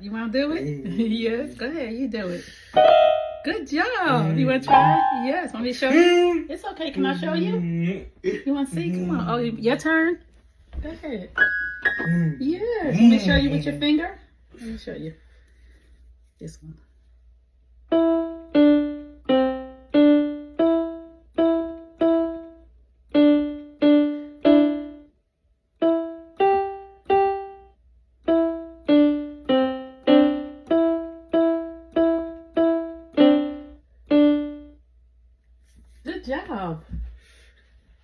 You want to do it? Yes, go ahead. You do it. Good job. You want to try? Yes. Want me to show you? It's okay. Can I show you? You want to see? Come on. Oh, your turn. Go ahead. Yes. Want me to show you with your finger? Let me show you. This one. Good job.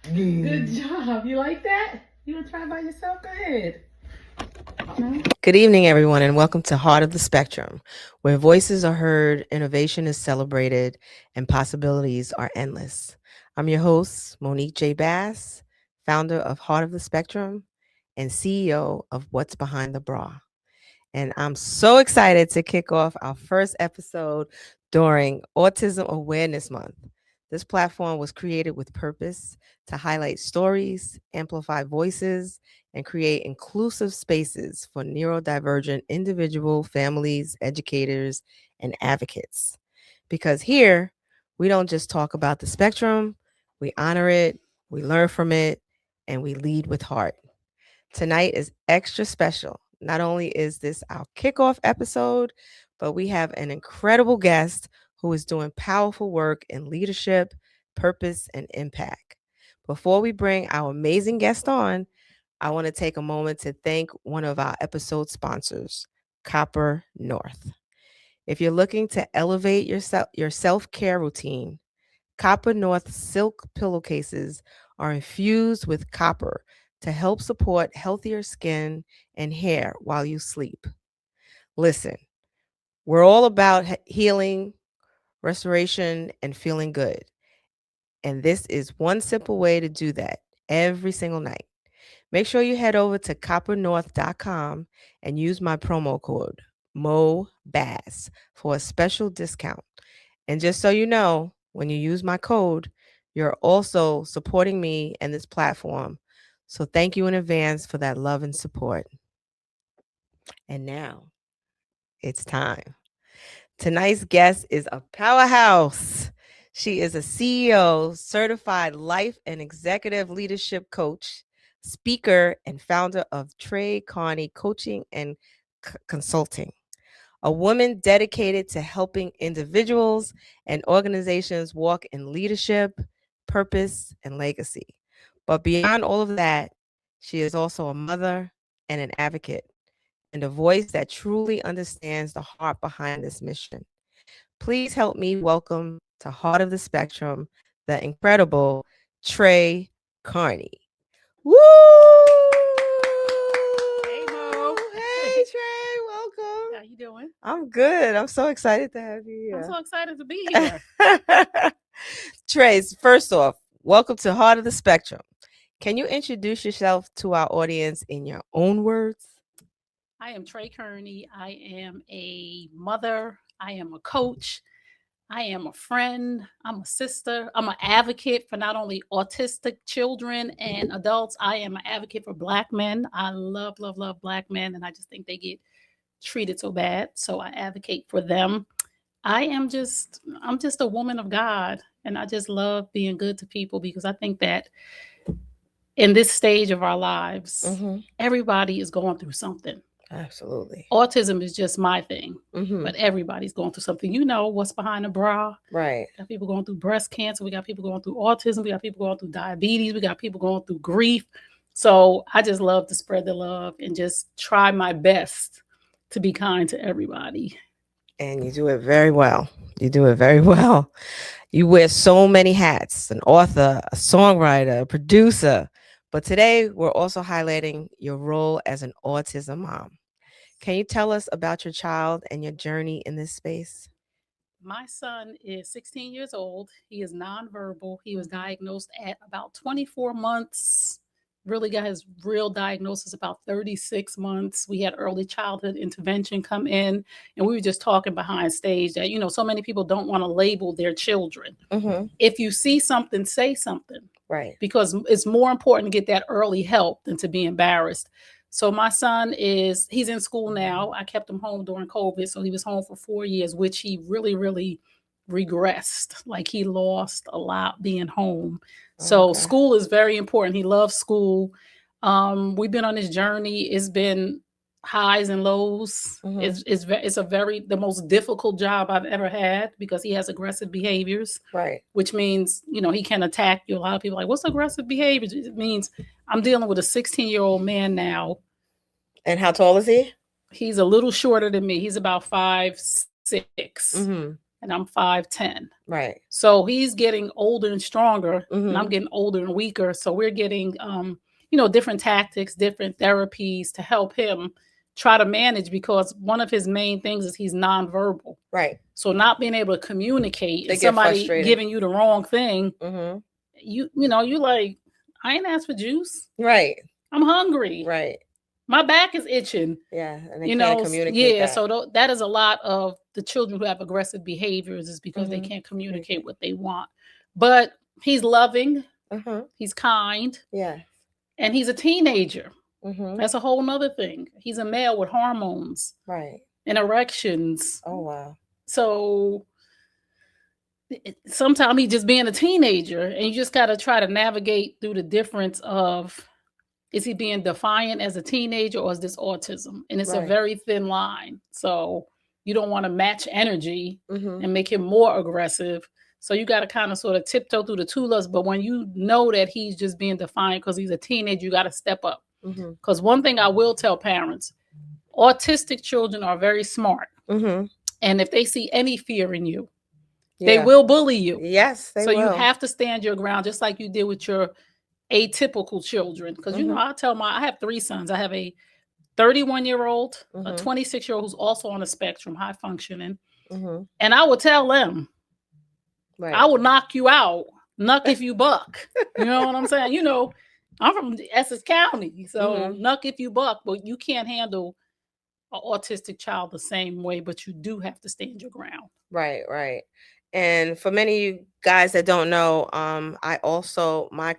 Good job. You like that? You want to try by yourself? Go ahead. No? Good evening, everyone, and welcome to Heart of the Spectrum, where voices are heard, innovation is celebrated, and possibilities are endless. I'm your host, Monique J. Bass, founder of Heart of the Spectrum and CEO of What's Behind the Bra. And I'm so excited to kick off our first episode during Autism Awareness Month. This platform was created with purpose to highlight stories, amplify voices, and create inclusive spaces for neurodivergent individual families, educators, and advocates. Because here, we don't just talk about the spectrum, we honor it, we learn from it, and we lead with heart. Tonight is extra special. Not only is this our kickoff episode, but we have an incredible guest who is doing powerful work in leadership, purpose, and impact. Before we bring our amazing guest on, I want to take a moment to thank one of our episode sponsors, Copper North. If you're looking to elevate your self-care routine, Copper North silk pillowcases are infused with copper to help support healthier skin and hair while you sleep. Listen, we're all about healing, restoration, and feeling good. And this is one simple way to do that every single night. Make sure you head over to coppernorth.com and use my promo code MOBASS for a special discount. And just so you know, when you use my code, you're also supporting me and this platform. So thank you in advance for that love and support. And now it's time. Tonight's guest is a powerhouse. She is a CEO, certified life and executive leadership coach, speaker, and founder of Kearney Coaching and Consulting. A woman dedicated to helping individuals and organizations walk in leadership, purpose, and legacy. But beyond all of that, she is also a mother and an advocate, and a voice that truly understands the heart behind this mission. Please help me welcome to Heart of the Spectrum the incredible Kearney. Woo! Hey, Mo. Hey, Trey, welcome. How you doing? I'm good. I'm so excited to have you I'm here. so excited to be here. Trace, first off, welcome to Heart of the Spectrum. Can you introduce yourself to our audience in your own words? I am Kearney. I am a mother. I am a coach. I am a friend. I'm a sister. I'm an advocate for not only autistic children and adults. I am an advocate for Black men. I love, love, love Black men, and I just think they get treated so bad. So I advocate for them. I'm just a woman of God, and I just love being good to people because I think that in this stage of our lives, everybody is going through something. Absolutely. Autism is just my thing, but everybody's going through something. You know what's behind the bra. Right. We got people going through breast cancer. We got people going through autism. We got people going through diabetes. We got people going through grief. So I just love to spread the love and just try my best to be kind to everybody. And you do it very well. You do it very well. You wear so many hats: an author, a songwriter, a producer. But today we're also highlighting your role as an autism mom. Can you tell us about your child and your journey in this space? My son is 16 years old. He is nonverbal. He was diagnosed at about 24 months. Really got his real diagnosis about 36 months. We had early childhood intervention come in, and we were just talking behind stage that, so many people don't want to label their children. If you see something, say something. Right. Because it's more important to get that early help than to be embarrassed. So my son he's in school now. I kept him home during COVID. So he was home for 4 years, which he really, really regressed. Like he lost a lot being home. So Okay. school is very important. He loves school. We've been on this journey. It's been highs and lows. Mhm. It's the most difficult job I've ever had because he has aggressive behaviors, Right. which means, he can attack you. A lot of people are like, what's aggressive behaviors? It means I'm dealing with a 16-year-old man now. And how tall is he? He's a little shorter than me. He's about 5'6", Mhm. and I'm 5'10". Right. So he's getting older and stronger, and I'm Mhm. getting older and weaker. So we're getting, different tactics, different therapies to help him try to manage, because one of his main things is he's nonverbal. Right. So not being able to communicate They and get somebody frustrated. giving you the wrong thing, Mhm. you like, I ain't asked for juice. Right. I'm hungry. Right. My back is itching. Yeah, and they can't communicate that. So that is a lot of the children who have aggressive behaviors, is because they Mhm. can't communicate what they want. But he's loving, Mhm. he's kind, Yeah. and he's a teenager. Mhm. That's a whole nother thing. He's a male with hormones Right. and erections. Oh wow. So sometimes he's just being a teenager, and you just got to try to navigate through the difference of, is he being defiant as a teenager, or is this autism? And it's a Right. very thin line. So you don't want to match energy Mhm. and make him more aggressive. So you got to kind of sort of tiptoe through the tulips. But when you know that he's just being defiant because he's a teenager, you got to step up. Mhm. Because one thing I will tell parents, autistic children are very smart. Mhm. And if they see any fear in you, they Yeah. will bully you. Yes, they So you will. have to stand your ground, just like you did with your atypical children. Because, Mhm. I have 3 sons. I have a 31-year-old, a Mhm. 26-year-old who's also on the spectrum, high functioning. Mhm. And I would tell them, I Right. will knock you out, nuck if you buck. You know what I'm saying? I'm from Essex County, so Mhm. nuck if you buck, but you can't handle an autistic child the same way, but you do have to stand your ground. Right, right. And for many of you guys that don't know, I also, my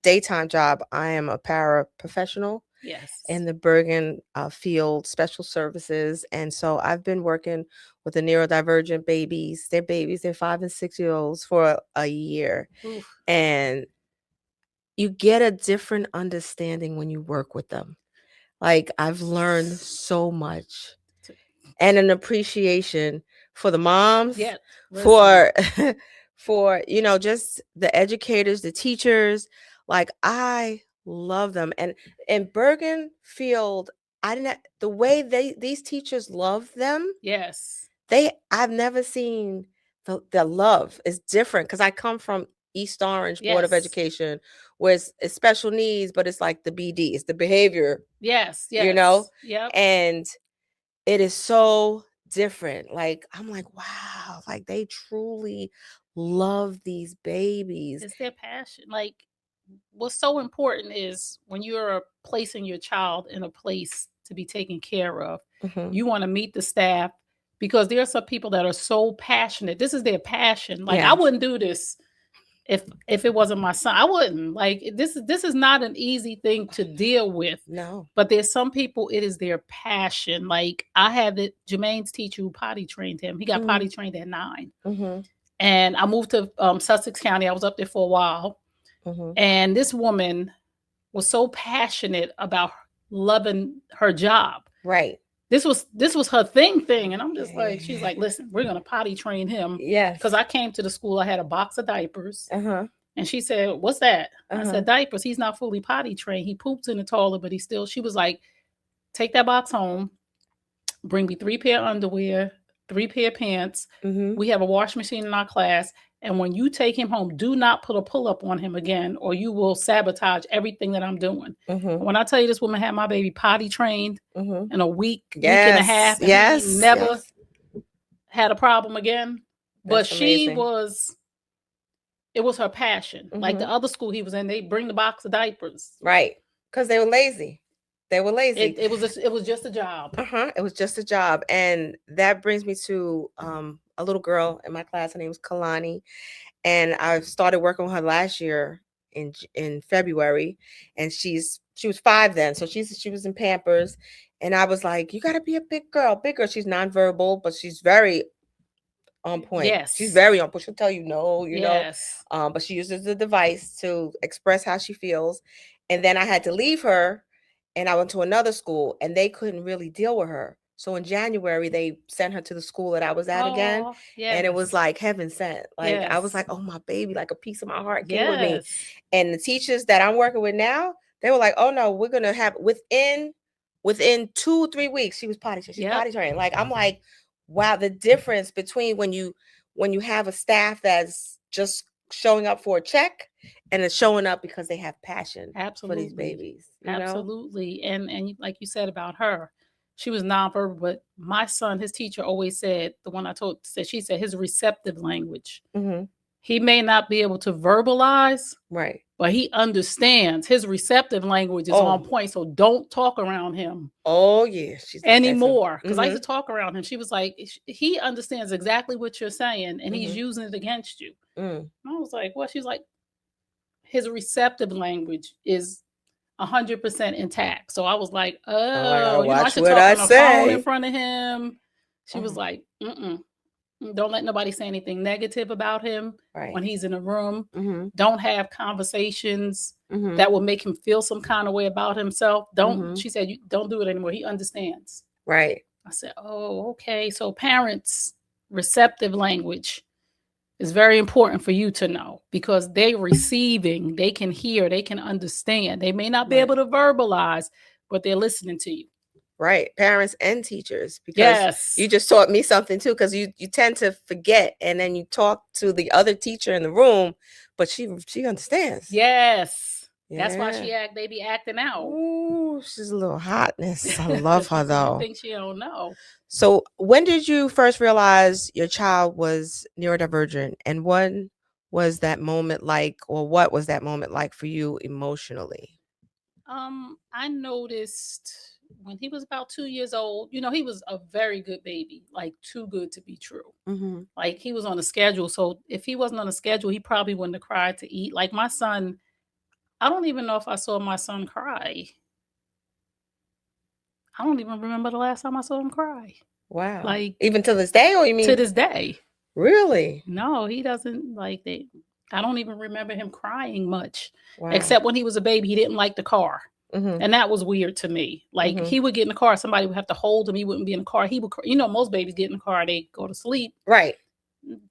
daytime job, I am a paraprofessional Yes. in the Bergen field special services. And so I've been working with the neurodivergent babies. They're 5 and 6 year olds for a year. Oof. And you get a different understanding when you work with them. Like I've learned so much, and an appreciation for the moms, Yeah. for for just the educators, the teachers. Like I love them. And in Bergen Field, I didn't the way these teachers love them. Yes. I've never seen the love is different, because I come from East Orange Board of Yes. Education, where it's special needs, but it's like the BD, it's the behavior, Yes. Yes. Yep. and it is so different. Like I'm like, wow, like they truly love these babies. It's their passion. Like, what's so important is when you're placing your child in a place to be taken care of, Mhm. you want to meet the staff, because there are some people that are so passionate. This is their passion. Like, I Yes. wouldn't do this if it wasn't my son. I wouldn't. Like, this is not an easy thing to deal with. No. But there's some people, it is their passion. Like, I had Jermaine's teacher who potty trained him. He got potty trained at 9. Mhm. And I moved to Sussex County. I was up there for a while. Mhm. And this woman was so passionate about loving her job. Right. This was her thing. And I'm just Yeah, like, yeah, she's yeah. like, listen, we're gonna potty train him. Yes. Because I came to the school, I had a box of diapers. Uh-huh. And she said, what's that? I Uh-huh. said, diapers. He's not fully potty trained. He poops in the toilet, but she was like, take that box home, bring me 3 pair of underwear, 3 pair of pants. Mhm. We have a wash machine in our class. And when you take him home, do not put a pull-up on him again, or you will sabotage everything that I'm doing. Mhm. When I tell you, this woman had my baby potty trained Mhm. in a week and a Yes. half, and Yes. he never Yes. had a problem again. But That's amazing. it was her passion. Like the Mhm. other school he was in, they bring the box of diapers. Right. Because they were lazy. They were lazy. It was just a job. It was just a job. And that brings me to a little girl in my class. Her name was Kalani. And I started working with her last year in February. And she's She was 5 then, so she was in Pampers, and I was like, "You gotta be a big girl, big girl." She's nonverbal, but she's very on point. She's Yes. very on point. She'll tell you no, Yes. but she uses the device to express how she feels. And then I had to leave her, and I went to another school, and they couldn't really deal with her. So in January, they sent her to the school that I was at again, Oh, and it was yes. like heaven sent. Like I was Yes. like, "Oh my baby!" Like a piece of my heart came with me. Yes. And the teachers that I'm working with now, they were like, "Oh no, we're gonna have within 2 3 weeks, she was potty trained. She's Yep. potty trained." Like I'm like, wow, the difference between when you have a staff that's just showing up for a check and it's showing up because they have passion for these Absolutely. babies, Absolutely. And like you said about her, she was nonverbal, but my son, his teacher always said, the one I told said she said his receptive language. Mm-hmm. He may not be able to verbalize, Right. but he understands. His receptive language is on point. So don't talk around him. Oh yeah, she's like anymore. Because I used Mm-hmm. to talk around him. She was like, he understands exactly what you're saying, and he's Mm-hmm. using it against you. Mm. And I was like, what? She's like, his receptive language is 100% intact. So I was like, oh, I watch should what talk I on the phone in say. front of him. She was like, don't let nobody say anything negative about him Right. when he's in a room. Mm-hmm. Don't have conversations Mm-hmm. that will make him feel some kind of way about himself. Don't. Mhm. She said, you don't do it anymore. He understands. Right. I said, oh, okay. So parents' receptive language is very important for you to know, because they're receiving, they can hear, they can understand. They may not be Right. able to verbalize, but they're listening to you. Right. Parents and teachers, because Yes. you just taught me something too, because you tend to forget, and then you talk to the other teacher in the room, but she understands. Yes. Yeah. That's why they be acting out. Ooh, she's a little hotness. I love her though. You think she don't know. So when did you first realize your child was neurodivergent, and when was that moment like, or what was that moment like for you emotionally? I noticed when he was about 2 years old, he was a very good baby, like too good to be true. Mm-hmm. Like he was on a schedule. So if he wasn't on a schedule, he probably wouldn't have cried to eat. Like my son, I don't even know if I saw my son cry. I don't even remember the last time I saw him cry. Wow. Like even to this day, or you mean to this day? Really? No, he doesn't like that. I don't even remember him crying much, Wow. except when he was a baby. He didn't like the car. Mm-hmm. And that was weird to me. Like Mhm. he would get in the car, somebody would have to hold him. He wouldn't be in the car. He would, most babies get in the car, they go to sleep. Right.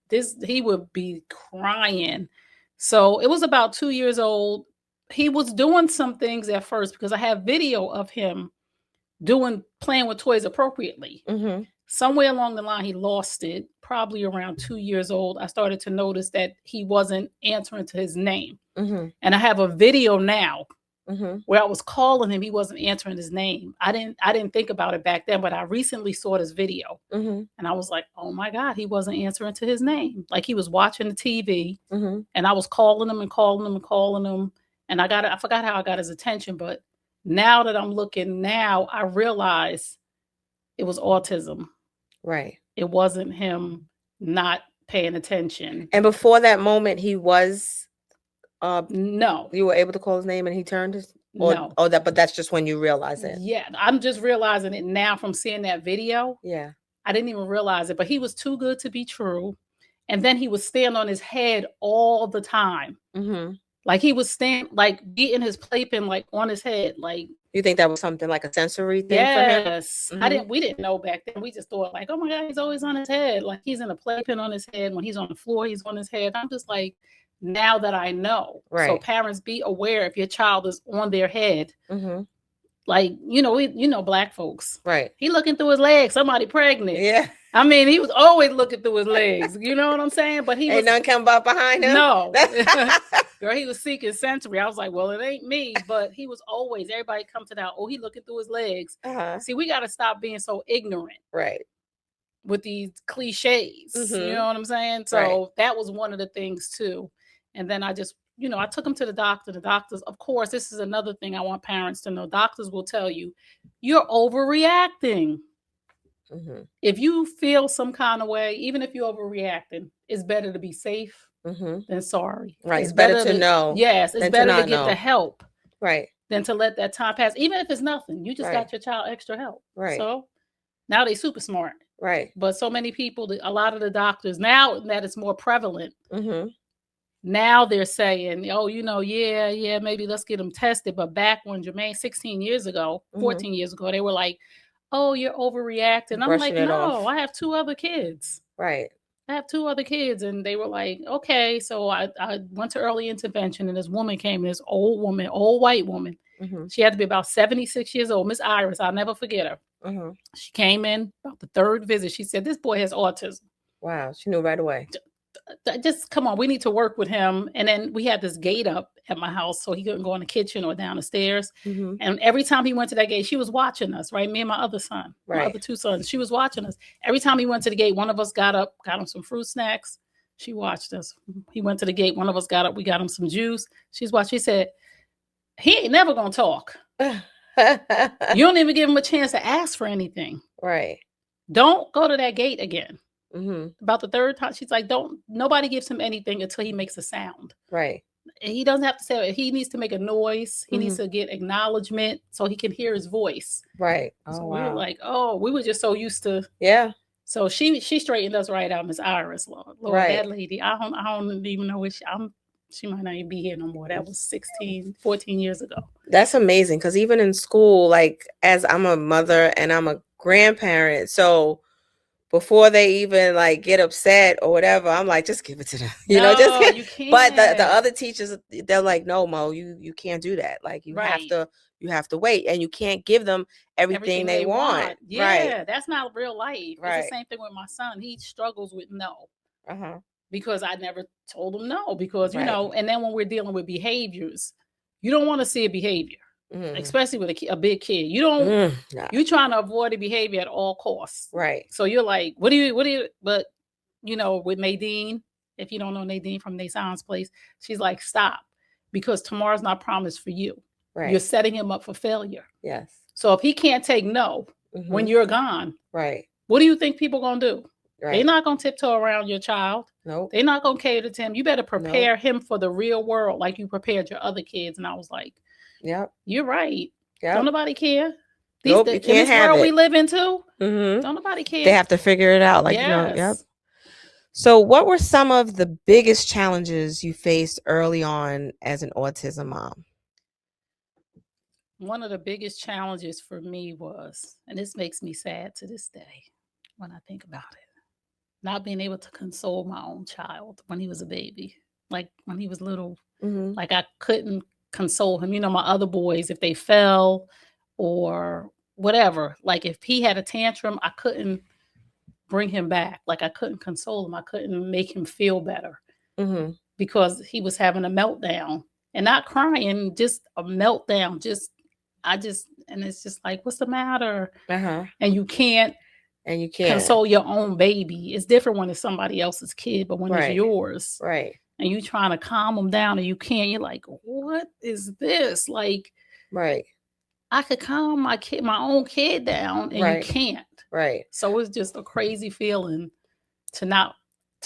He would be crying. So it was about 2 years old. He was doing some things at first, because I have video of him playing with toys appropriately. Mm-hmm. Somewhere along the line, he lost it. Probably around 2 years old, I started to notice that he wasn't answering to his name. Mm-hmm. And I have a video now. Mm-hmm. Where I was calling him, he wasn't answering his name. I didn't think about it back then, but I recently saw this video, Mm-hmm. and I was like, oh my God, he wasn't answering to his name. Like he was watching the TV, Mm-hmm. and I was calling him and calling him and calling him, and I forgot how I got his attention, but now that I'm looking now, I realize it was autism. Right. It wasn't him not paying attention. And before that moment, he was no. You were able to call his name and he turned his no. But that's just when you realize it. Yeah, I'm just realizing it now from seeing that video. Yeah. I didn't even realize it, but he was too good to be true. And then he would stand on his head all the time. Mm-hmm. Like he would stand, like beating his playpen like on his head. Like, you think that was something like a sensory thing for him? Yes. Mm-hmm. We didn't know back then. We just thought like, oh my God, he's always on his head. Like he's in a playpen on his head. When he's on the floor, he's on his head. I'm just like, now that I know. Right. So parents, be aware if your child is on their head. Mm-hmm. Like, Black folks. Right. He looking through his legs, somebody pregnant. Yeah. I mean, he was always looking through his legs. You know what I'm saying? But he ain't none come up behind him? No. Girl, he was seeking sensory. I was like, well, it ain't me. But he was always, everybody come to that, he looking through his legs. Uh-huh. See, we got to stop being so ignorant. Right. With these cliches. Mm-hmm. You know what I'm saying? So that was one of the things too. And then I just, I took him to the doctor. The doctors, of course, this is another thing I want parents to know. Doctors will tell you, you're overreacting. Mm-hmm. If you feel some kind of way, even if you're overreacting, it's better to be safe than sorry. Right. It's better to know. Yes, it's better to get the help. Right. than to let that time pass. Even if it's nothing, you just Right. got your child extra help. Right. So now they super smart. Right. But so many people, a lot of the doctors, now that it's more prevalent, Mm-hmm. now they're saying, oh, yeah, maybe let's get them tested. But back when Jermaine, 16 years ago, 14 years ago, they were like, oh, you're overreacting. I'm like, Brushing it off. no, I have 2 other kids. Right. I have 2 other kids. And they were like, okay. So I went to early intervention, and this woman came, this old white woman. Mm-hmm. She had to be about 76 years old. Miss Iris, I'll never forget her. Mm-hmm. She came in about the 3rd visit. She said, this boy has autism. Wow. She knew right away. Just come on, we need to work with him. And then we had this gate up at my house, so he couldn't go in the kitchen or down the stairs. Mm-hmm. And every time he went to that gate, she was watching us, right? Me and my other son, my other 2 sons, she was watching us. Every time he went to the gate, one of us got up, got him some fruit snacks. She watched us. He went to the gate, one of us got up, we got him some juice. She's watching. She said, he ain't never gonna talk. You don't even give him a chance to ask for anything. Right. Don't go to that gate again. Mm-hmm. About the 3rd time, she's like, nobody gives him anything until he makes a sound. Right. And he doesn't have to say it. He needs to make a noise. He needs to get acknowledgement so he can hear his voice. Right. Oh, so we were like, we were just so used to. Yeah. So she straightened us right out, Miss Iris. Lord, right. That lady, I don't even know what she might not even be here no more. That was 14 years ago. That's amazing. Because even in school, like, as I'm a mother and I'm a grandparent, so before they even like get upset or whatever, I'm like, just give it to them. You know, you can't. But the other teachers, they're like, no, Mo, you can't do that. Like, you have to wait, and you can't give them everything they want. Yeah, right. That's not real life. Right. It's the same thing with my son. He struggles with no. Uh-huh. Because I never told him no, because you know, and then when we're dealing with behaviors, you don't want to see a behavior. Especially with a big kid. You don't, you're trying to avoid a behavior at all costs. Right. So you're like, what do you, but you know, with Nadine, if you don't know Nadine from Nason's place, she's like, stop, because tomorrow's not promised for you. Right. You're setting him up for failure. Yes. So if he can't take no when you're gone, right. What do you think people going to do? Right. They're not going to tiptoe around your child. Nope. They're not going to cater to him. You better prepare him for the real world like you prepared your other kids. And I was like, yep, you're right. Yep. Don't nobody care. You can't in this world it. We live in too. Don't nobody care. They have to figure it out. Like, you know, yep. So what were some of the biggest challenges you faced early on as an autism mom? One of the biggest challenges for me was, and this makes me sad to this day when I think about it, not being able to console my own child when he was a baby. Like when he was little, like I couldn't console him. You know, my other boys, if they fell or whatever, like if he had a tantrum, I couldn't bring him back. Like I couldn't console him. I couldn't make him feel better because he was having a meltdown, and not crying, just a meltdown. And it's just like, what's the matter? And you can't console your own baby. It's different when it's somebody else's kid, but when it's yours, and you trying to calm them down and you can't, you're like, what is this? Like, I could calm my own kid down, and you can't. So it's just a crazy feeling to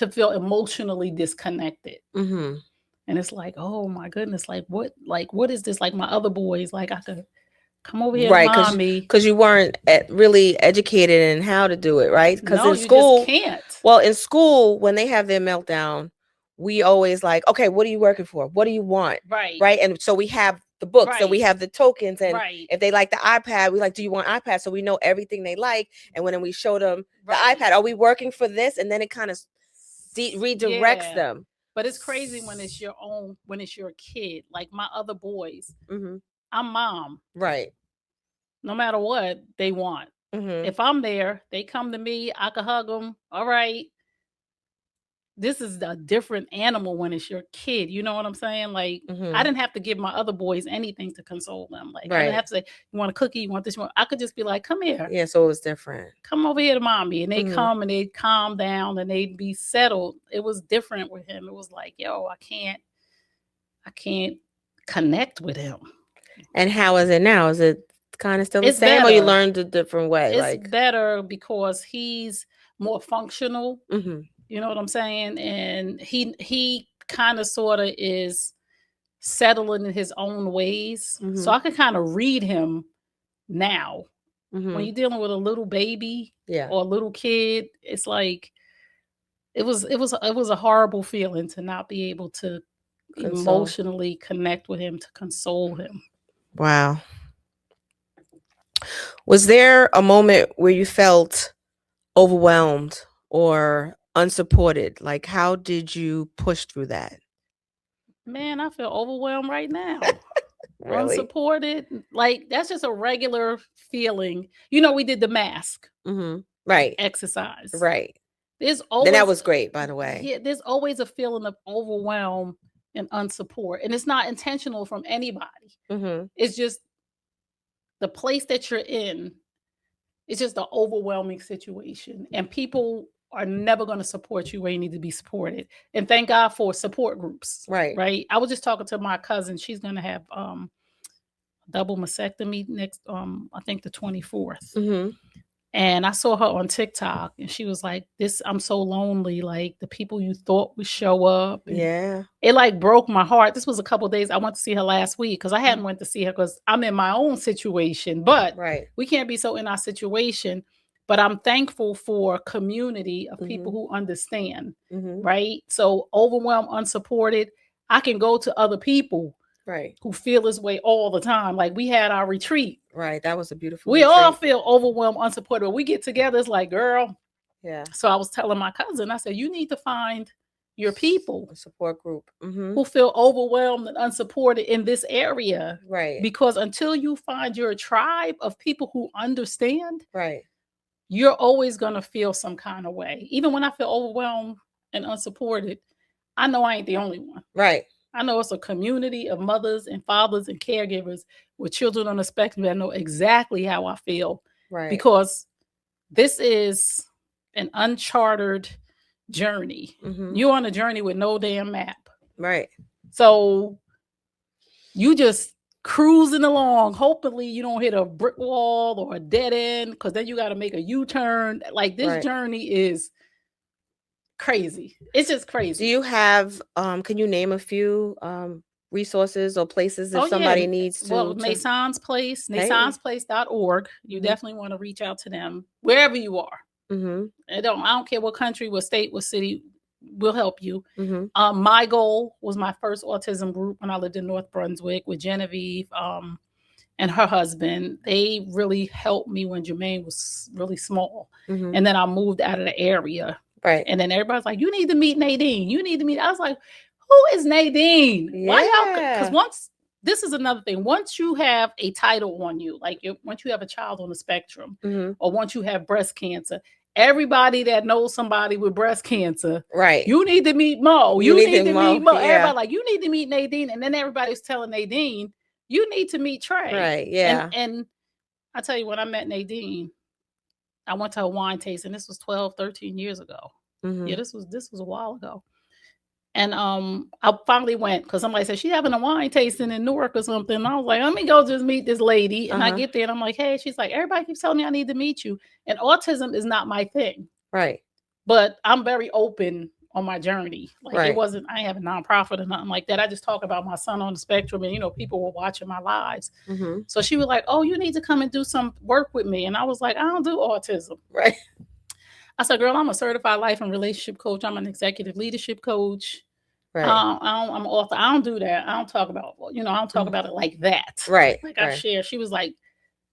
feel emotionally disconnected. And it's like, oh my goodness, like what is this? Like my other boys, like I could come over here, mommy, because you weren't really educated in how to do it, right? Because in school, you just can't. Well, in school, when they have their meltdown, we always like, okay, what are you working for? What do you want? Right. And so we have the books, so we have the tokens, and if they like the iPad, we like, do you want iPad? So we know everything they like, and when we show them the iPad, are we working for this? And then it kind of redirects them. But it's crazy when it's your own, when it's your kid. Like my other boys, I'm mom. Right. No matter what they want. If I'm there, they come to me, I can hug them. All right. This is a different animal when it's your kid. You know what I'm saying? Like, I didn't have to give my other boys anything to console them. Like, I didn't have to say, you want a cookie? You want this? I could just be like, come here. Yeah, so it was different. Come over here to mommy. And they come and they'd calm down and they'd be settled. It was different with him. It was like, yo, I can't connect with him. And how is it now? Is it kind of still the same, better. Or you learned a different way? It's better because he's more functional. You know what I'm saying? And he kind of sort of is settling in his own ways. So I could kind of read him now. When you're dealing with a little baby Yeah. or a little kid, it's like it was a horrible feeling to not be able to emotionally connect with him, to console him. Wow. Was there a moment where you felt overwhelmed or unsupported? Like, how did you push through that? Man, I feel overwhelmed right now. Really? Unsupported. Like, that's just a regular feeling. You know, we did the mask Right. exercise. Right. There's always, Then that was great, by the way. Yeah, there's always a feeling of overwhelm and unsupport. And it's not intentional from anybody. It's just the place that you're in. It's just an overwhelming situation. And people are never going to support you where you need to be supported. And thank God for support groups. Right. Right. I was just talking to my cousin. She's going to have double mastectomy next, I think the 24th. And I saw her on TikTok and she was like, I'm so lonely. Like the people you thought would show up. Yeah. It like broke my heart. This was a couple of days. I went to see her last week because I hadn't went to see her because I'm in my own situation, but we can't be so in our situation. But I'm thankful for a community of people who understand, right? So overwhelmed, unsupported, I can go to other people who feel this way all the time. Like we had our retreat. Right. That was a beautiful We retreat. all feel overwhelmed, unsupported. When we get together, it's like, girl. Yeah. So I was telling my cousin, I said, you need to find your people, a support group who feel overwhelmed and unsupported in this area. Right. Because until you find your tribe of people who understand, right, you're always going to feel some kind of way. Even when I feel overwhelmed and unsupported, I know I ain't the only one. Right. I know it's a community of mothers and fathers and caregivers with children on the spectrum that know exactly how I feel. Right. Because this is an uncharted journey. You're on a journey with no damn map. Right. So you just cruising along. Hopefully you don't hit a brick wall or a dead end, because then you got to make a U-turn. Like this journey is crazy. It's just crazy. Do you have can you name a few resources or places if somebody needs to? Well, Mason's Place, masonsplace.org. You definitely want to reach out to them wherever you are. I don't care what country, what state, what city, will help you. My Goal was my first autism group when I lived in North Brunswick with Genevieve and her husband. They really helped me when Jermaine was really small. And then I moved out of the area. Right. And then everybody's like, you need to meet Nadine. You need to meet. I was like, who is Nadine? Yeah. Why y'all? Because this is another thing. Once you have a title on you, like once you have a child on the spectrum, or once you have breast cancer, everybody that knows somebody with breast cancer, right? You need to meet Mo. You need to meet Mo. Yeah. Everybody like, you need to meet Nadine, and then everybody's telling Nadine, you need to meet Trey. Right. Yeah. And I tell you, when I met Nadine, I went to a wine tasting. This was 12, 13 years ago. Yeah, this was a while ago. And I finally went because somebody said she's having a wine tasting in Newark or something. And I was like, let me go just meet this lady. And I get there and I'm like, hey, she's like, everybody keeps telling me I need to meet you. And autism is not my thing. Right. But I'm very open on my journey. Like it wasn't, I have a nonprofit or nothing like that. I just talk about my son on the spectrum and, people were watching my lives. So she was like, oh, you need to come and do some work with me. And I was like, I don't do autism. Right. I said, girl, I'm a certified life and relationship coach. I'm an executive leadership coach. Right. I'm an author. I don't do that. I don't talk about, I don't talk about it like that. Right. Like I share. She was like,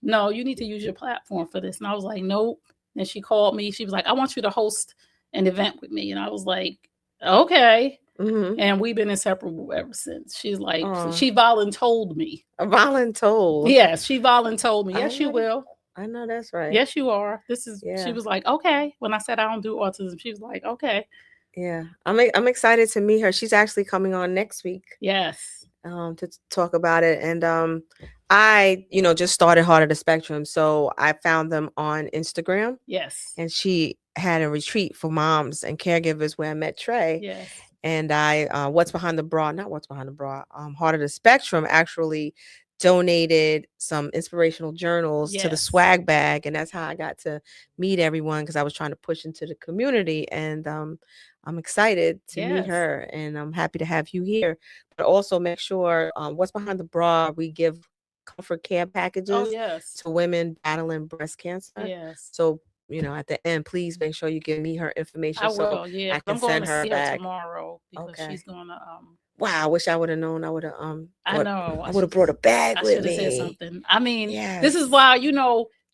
no, you need to use your platform for this. And I was like, nope. And she called me. She was like, I want you to host an event with me. And I was like, okay. And we've been inseparable ever since. She's like, she voluntold me. Voluntold? Yes, she voluntold me. Yes, you will. I know that's right. Yes, you are. She was like, okay. When I said I don't do autism, she was like, okay. Yeah, I'm excited to meet her. She's actually coming on next week. Yes. To talk about it. And I, just started Heart of the Spectrum. So I found them on Instagram. Yes. And she had a retreat for moms and caregivers where I met Trey. Yes. And I Heart of the Spectrum actually donated some inspirational journals to the swag bag, and that's how I got to meet everyone, because I was trying to push into the community. And I'm excited to meet Yes. her, and I'm happy to have you here. But also make sure what's behind the bra, we give comfort care Oh, packages yes. to women battling breast cancer. Yes. So, at the end, please make sure you give me her I information so will. Yeah. I 'Cause I'm can going send to her see her back. tomorrow because she's Okay. going to Wow, I wish I would have known. I would have I know. I would have brought a bag I with should have said me. something. I mean, this is Yes. why, you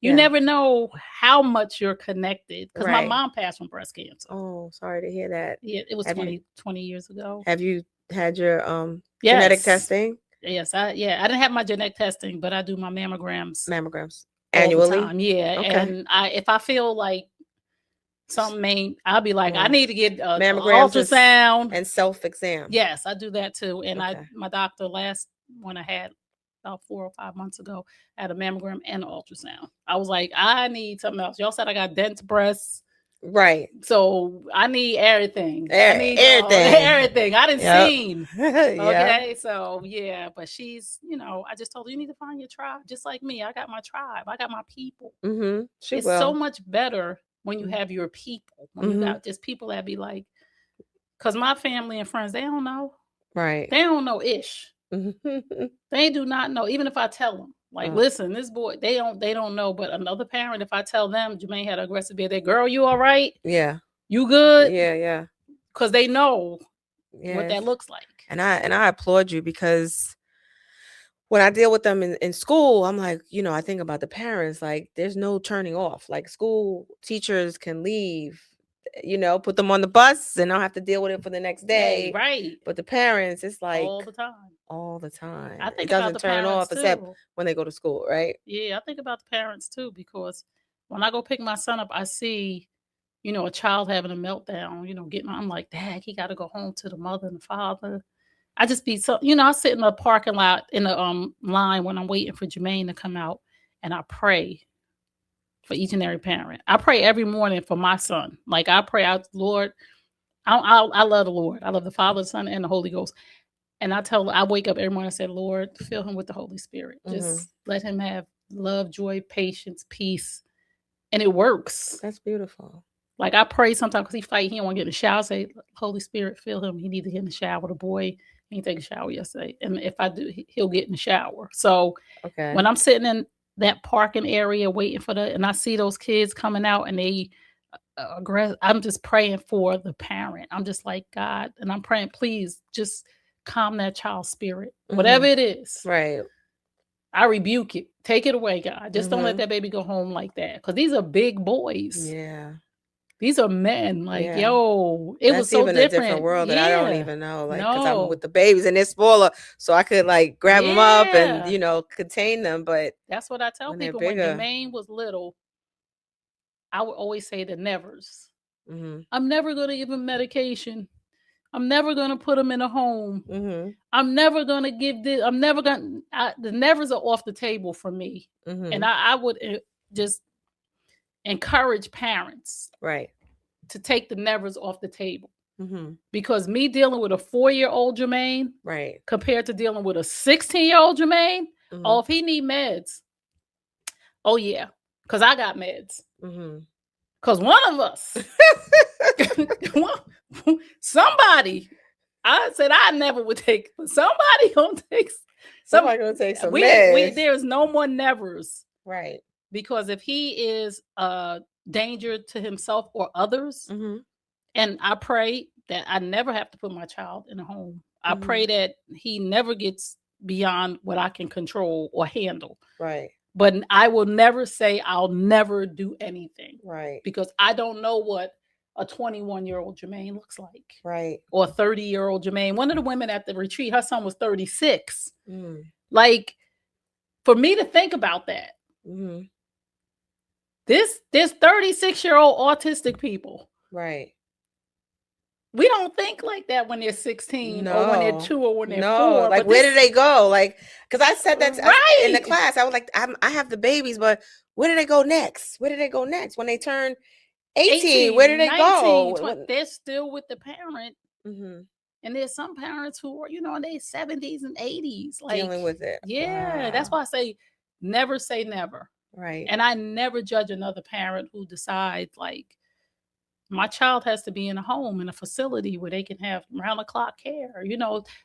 Yeah. never know how much you're connected. Because my Right. mom passed from breast cancer. Oh, sorry to hear that. Yeah, it was Have you 20 years ago. have you had your genetic Yes. testing? Yes. I didn't have my genetic testing, but I do my mammograms Mammograms all the annually? time. Yeah. Okay. And if I feel like something ain't, I'll be like, I Oh. need to get an Mammograms ultrasound. and self-exam. Yes, I do that too. And Okay. my doctor last one I had about 4 or 5 months ago had a mammogram and an ultrasound. I was like, I need something else. Y'all said I got dense breasts, Right. so I need everything. I need Everything. everything. I didn't Yep. seen. Yeah. Okay, so yeah, but she's, I just told her you need to find your tribe, just like me. I got my tribe. I got my people. She It's will. so much better when you Mhm. have your people. When you got just people that be like, because my family and friends, they don't know. Right. They don't know ish. They do not know. Even if I tell them, like, listen, this boy, they don't know. But another parent, if I tell them Jermaine had aggressive behavior, girl, you all right? Yeah. You good? Yeah. Because they know what Yes. that looks like. And I applaud you, because when I deal with them in school, I'm like, I think about the parents, like there's no turning off. Like school teachers can leave, put them on the bus and I'll have to deal with it for the next day. Right. But the parents, it's like all the time. all the time. I think It about doesn't the turn parents off except too. when they go to school, right? Yeah, I think about the parents too, because when I go pick my son up, I see, a child having a meltdown, I'm like, Dad, he got to go home to the mother and the father. I just be so, I sit in the parking lot in the line when I'm waiting for Jermaine to come out, and I pray for each and every parent. I pray every morning for my son. Like I pray out, Lord, I love the Lord. I love the Father, the Son, and the Holy Ghost. And I wake up every morning and say, Lord, fill him with the Holy Spirit. Just let him have love, joy, patience, peace. And it works. That's beautiful. Like I pray sometimes because he don't want to get in the shower. I say, Holy Spirit, fill him. He needs to get in the shower. The boy, he didn't take a shower yesterday. And if I do, he'll get in the shower. So when I'm sitting in that parking area waiting and I see those kids coming out and they I'm just praying for the parent. I'm just like, God, and I'm praying, please just calm that child's spirit, whatever it is. Right. I rebuke it. Take it away, God. Just don't let that baby go home like that. Because these are big boys. Yeah. These are men. Like, Yeah. yo, it That's was so even different. a different world that I don't Yeah. even know. Like, because I'm No. with the babies and they're smaller, so I could like grab them up and Yeah. contain them. But That's what I tell when they're people. When bigger, Jermaine was little, I would always say the nevers. mm-hmm. I'm never going to give him medication. I'm never going to put him in a home. Mm-hmm. I'm never going to give this. I'm never going to. The nevers are off the table for me. Mm-hmm. And I would just encourage parents right to take the nevers off the table. Mm-hmm. Because me dealing with a 4-year-old Jermaine, right, compared to dealing with a 16-year-old Jermaine, mm-hmm. oh, if he need meds, oh yeah, because I got meds. Mm-hmm. Because one of us, somebody, I said I never would take, but somebody gonna take. Somebody gonna take some meds. There's no more nevers, right? Because if he is a danger to himself or others, mm-hmm. and I pray that I never have to put my child in a home. I pray that he never gets beyond what I can control or handle. Right. But I will never say I'll never do anything. Right. Because I don't know what a 21-year-old Jermaine looks like. Right. Or a 30-year-old Jermaine. One of the women at the retreat, her son was 36. Mm. Like, for me to think about that. Mm-hmm. This 36-year-old autistic people. Right. We don't think like that when they're 16 or when they're 2 or when they're 4. Like, where did they go? Like, because I said that in the class. I was like, I have the babies, but where do they go next? Where do they go next? When they turn 18, where do they 19, go? 20, they're still with the parent. Mm-hmm. And there's some parents who are, in their 70s and 80s. Like, dealing with it. Yeah. Wow. That's why I say never. Right. And I never judge another parent who decides, like, my child has to be in a home, in a facility where they can have round the clock care.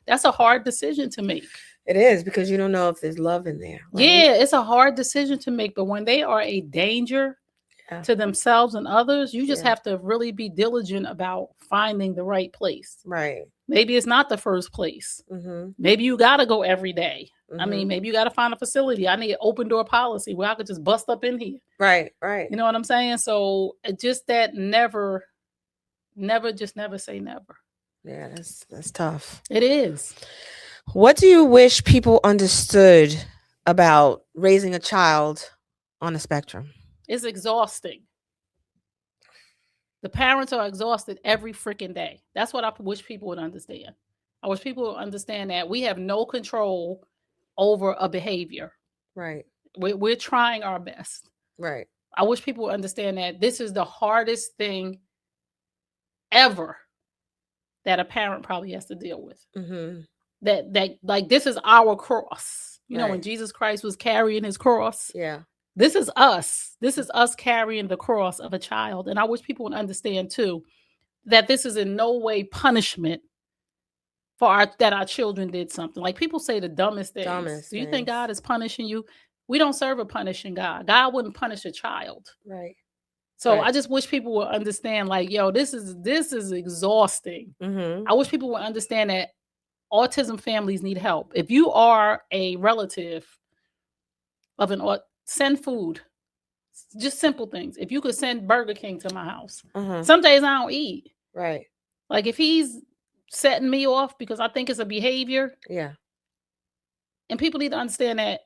That's a hard decision to make. It is, because you don't know if there's love in there. Right? Yeah, it's a hard decision to make. But when they are a danger to themselves and others, you just have to really be diligent about finding the right place. Right. Maybe it's not the first place. Maybe you got to go every day. I mean, maybe you got to find a facility. I need an open door policy where I could just bust up in here. Right. You know what I'm saying? So just that never say never. Yeah, that's tough. It is. What do you wish people understood about raising a child on the spectrum? It's exhausting. The parents are exhausted every freaking day. That's what I wish people would understand. I wish people would understand that we have no control over a behavior. Right. We're trying our best. Right. I wish people would understand that this is the hardest thing ever that a parent probably has to deal with. That like, this is our cross. You know, when Jesus Christ was carrying his cross. Yeah. This is us. This is us carrying the cross of a child. And I wish people would understand too, that this is in no way punishment for that our children did something. Like, people say the dumbest things. Do you think God is punishing you? We don't serve a punishing God. God wouldn't punish a child. Right. So I just wish people would understand, like, yo, this is exhausting. I wish people would understand that autism families need help. If you are a relative of send food, just simple things. If you could send Burger King to my house. Some days I don't eat. Right. Like, if he's setting me off because I think it's a behavior. Yeah. And people need to understand that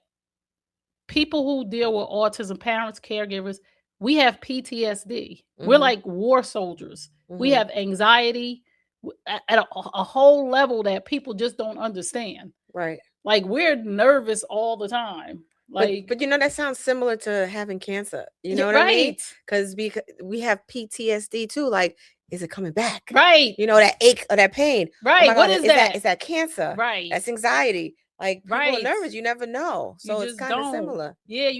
people who deal with autism, parents, caregivers, we have PTSD. We're like war soldiers. We have anxiety at a whole level that people just don't understand. Right. Like, we're nervous all the time. Like, but that sounds similar to having cancer. You know what I mean? Because we have PTSD too. Like, is it coming back? Right. That ache or that pain. Right. Oh, what is that? Is that cancer? Right. That's anxiety. Like, people are nervous. You never know. So it's kind of similar. Yeah.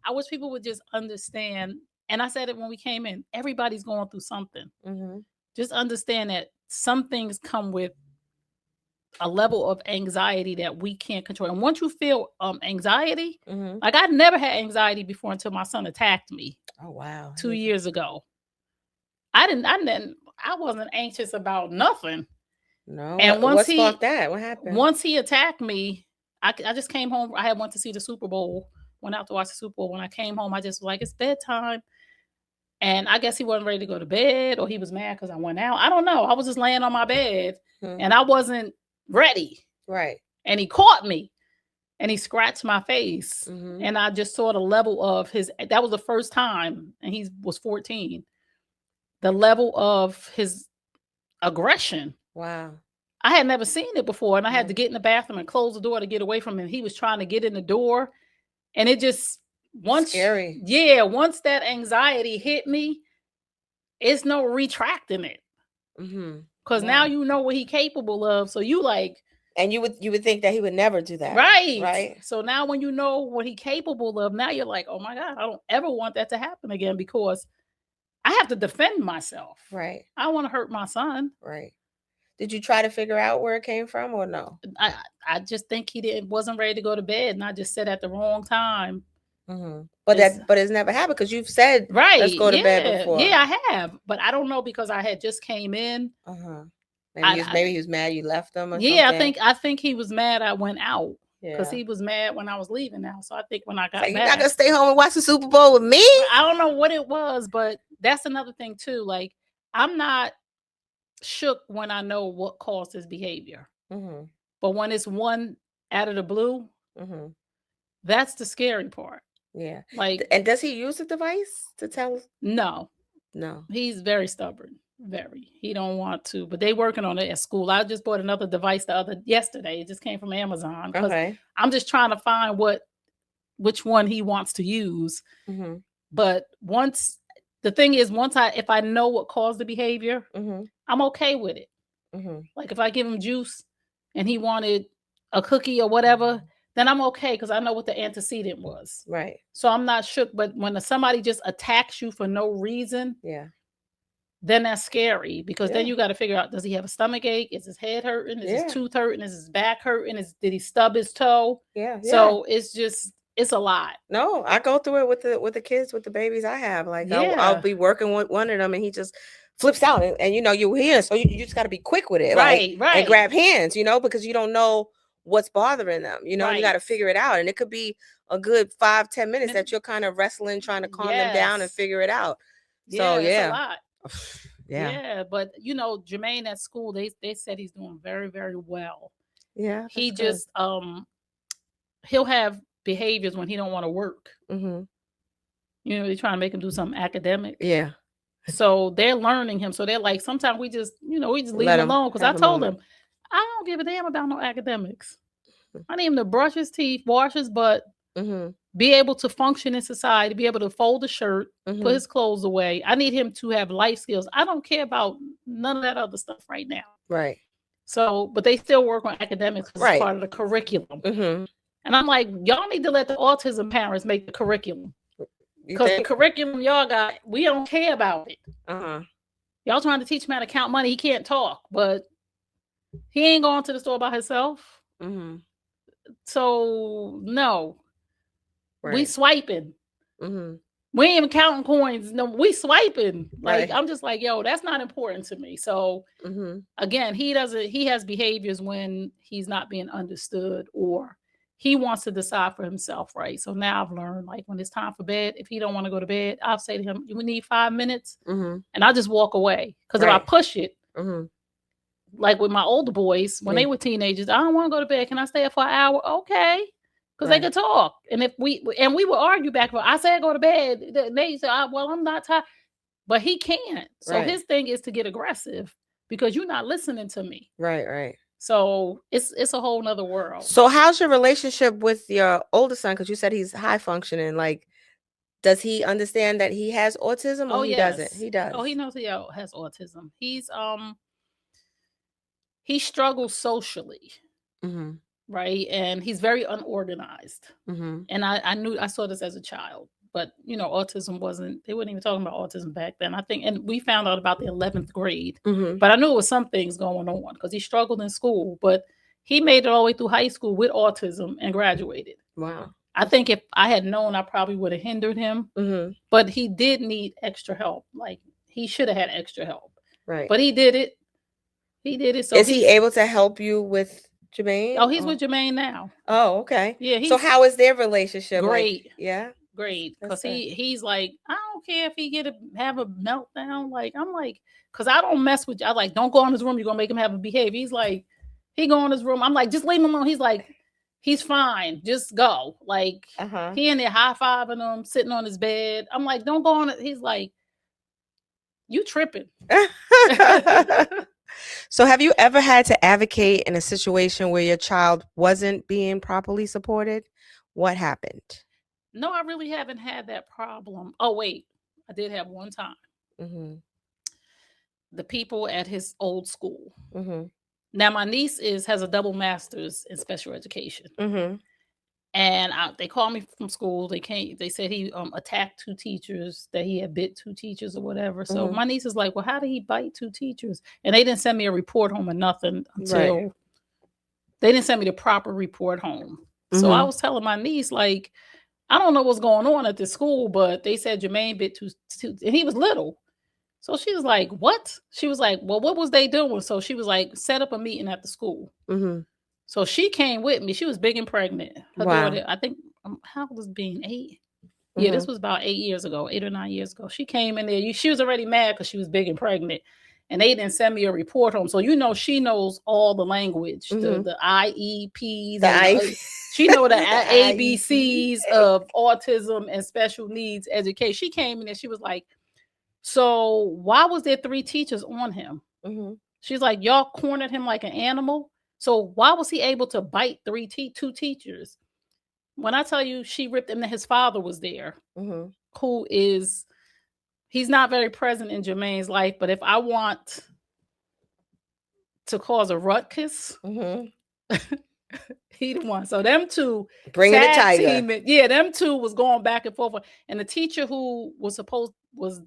I wish people would just understand. And I said it when we came in. Everybody's going through something. Just understand that some things come with a level of anxiety that we can't control. And once you feel anxiety, like, I never had anxiety before until my son attacked me. Oh, wow. 2 years ago. I wasn't anxious about nothing. No. And what sparked that? What happened? Once he attacked me, I just came home. I had went to see the Super Bowl, went out to watch the Super Bowl. When I came home, I just was like, it's bedtime. And I guess he wasn't ready to go to bed, or he was mad because I went out. I don't know. I was just laying on my bed and I wasn't ready. Right. And he caught me and he scratched my face. And I just saw the level of that was the first time, and he was 14. The level of his aggression. Wow. I had never seen it before. And I had to get in the bathroom and close the door to get away from him. He was trying to get in the door. And it just, scary. Yeah. Once that anxiety hit me, it's no retracting it. Because now you know what he's capable of. So you like. And you would think that he would never do that. Right. Right. So now when you know what he's capable of, now you're like, oh my God, I don't ever want that to happen again, because I have to defend myself. Right. I don't want to hurt my son. Right. Did you try to figure out where it came from, or no? I just think he wasn't ready to go to bed, and I just said at the wrong time. But it's never happened, because you've said let's go to bed before. Yeah, I have, but I don't know, because I had just came in. Maybe he was mad you left him. Or something. I think he was mad I went out. Because he was mad when I was leaving now. So I think when I got back. You're not going to stay home and watch the Super Bowl with me? I don't know what it was, but that's another thing too. Like, I'm not shook when I know what caused his behavior. But when it's one out of the blue, that's the scary part. Yeah. Like, and does he use the device to tell? No. He's very stubborn. Very. He don't want to, but they working on it at school. I just bought another device yesterday. It just came from Amazon. Okay. I'm just trying to find which one he wants to use. But the thing is, if I know what caused the behavior, I'm okay with it. Like, if I give him juice and he wanted a cookie or whatever, then I'm okay, because I know what the antecedent was. Right. So I'm not shook. But when somebody just attacks you for no reason, then that's scary because then Yeah. you got to figure out, does he have a stomach ache? Is his head hurting? Is Yeah. his tooth hurting? Is his back hurting? Did he stub his toe? Yeah. So it's a lot. No, I go through it with the kids, with the babies I have. Like I'll Yeah. be working with one of them and he just flips out and you know, you hear, so you just got to be quick with it, like, Right. and grab hands, you know, because you don't know what's bothering them, you know, and you got to Right. figure it out. And it could be a good 5-10 minutes that you're kind of wrestling, trying to calm them down and Yes. figure it out. Yeah, So it's a yeah. lot. Yeah. Yeah, but you know, Jermaine at school, they said he's doing very, very well. Yeah. He That's good. just he'll have behaviors when he don't want to work. Mm-hmm. You know, they're trying to make him do something academic. Yeah. So they're learning him. So they're like, sometimes we just leave Let him him alone. Because I have a told moment. him, I don't give a damn about no academics. I need him to brush his teeth, wash his butt, Mm-hmm. be able to function in society, be able to fold a shirt, Mm-hmm. put his clothes away. I need him to have life skills. I don't care about none of that other stuff right now. Right. So, but they still work on academics because Right. it's part of the curriculum. Mm-hmm. And I'm like, y'all need to let the autism parents make the curriculum. Because the curriculum y'all got, we don't care about it. Uh-huh. Y'all trying to teach him how to count money. He can't talk, but he ain't going to the store by himself. Mm-hmm. So, no. Right. We swiping. Mm-hmm. We ain't even counting coins. No, we swiping. Like, Right. I'm just like, yo, that's not important to me. So, Mm-hmm. again, he has behaviors when he's not being understood or he wants to decide for himself, right? So now I've learned, like, when it's time for bed, if he don't want to go to bed, I'll say to him, we need 5 minutes. Mm-hmm. And I'll just walk away. Because if I push it, mm-hmm. like with my older boys, when they were teenagers, I don't want to go to bed. Can I stay up for an hour? Okay. Because they could talk. And if we would argue back, but I said go to bed. They say, well, I'm not tired. But he can't. So his thing is to get aggressive because you're not listening to me. Right, right. So it's a whole nother world. So how's your relationship with your older son? Because you said he's high functioning. Like, does he understand that he has autism or he doesn't? He does. Oh, he knows he has autism. He struggles socially. Mm-hmm. Right. And he's very unorganized. Mm-hmm. And I saw this as a child. But, autism they weren't even talking about autism back then. I think, and we found out about the 11th grade. Mm-hmm. But I knew it was some things going on because he struggled in school. But he made it all the way through high school with autism and graduated. Wow. I think if I had known, I probably would have hindered him. Mm-hmm. But he did need extra help. Like, he should have had extra help. Right. But he did it. He did it. So is he able to help you with Jermaine? Oh, he's with Jermaine now. Oh, okay. Yeah. So how is their relationship? Great. Like, yeah. Great. Because he's like, I don't care if he have a meltdown. Like, I'm like, because I don't mess with you. I like, don't go in his room. You're going to make him have a behavior. He's like, he go in his room. I'm like, just leave him alone. He's like, he's fine. Just go. Like, he in there high-fiving him, sitting on his bed. I'm like, don't go on it. He's like, you tripping. So have you ever had to advocate in a situation where your child wasn't being properly supported? What happened? No, I really haven't had that problem. Oh, wait. I did have one time. Mm-hmm. The people at his old school. Mm-hmm. Now, my niece has a double master's in special education. Mm-hmm. And they called me from school. They said he attacked 2 teachers, that he had bit 2 teachers or whatever. So my niece is like, well, how did he bite 2 teachers? And they didn't send me a report home or nothing until they didn't send me the proper report home. So I was telling my niece, like, I don't know what's going on at this school, but they said Jermaine bit 2, and he was little. So she was like, what? She was like, well, what was they doing? So she was like, set up a meeting at the school. Mm-hmm. So she came with me. She was big and pregnant. Her daughter, I think, how old was being 8? Yeah, this was about 8 years ago, 8 or 9 years ago. She came in there. She was already mad because she was big and pregnant. And they didn't send me a report home. So, she knows all the language, the IEPs. She know the ABCs of autism and special needs education. She came in and she was like, so why was there 3 teachers on him? Mm-hmm. She's like, y'all cornered him like an animal. So why was he able to bite 2 teachers? When I tell you, she ripped him, that his father was there, who he's not very present in Jermaine's life. But if I want to cause a ruckus, He the one. So them two Bringing the tag tiger. teaming. Yeah, them two was going back and forth. And the teacher who was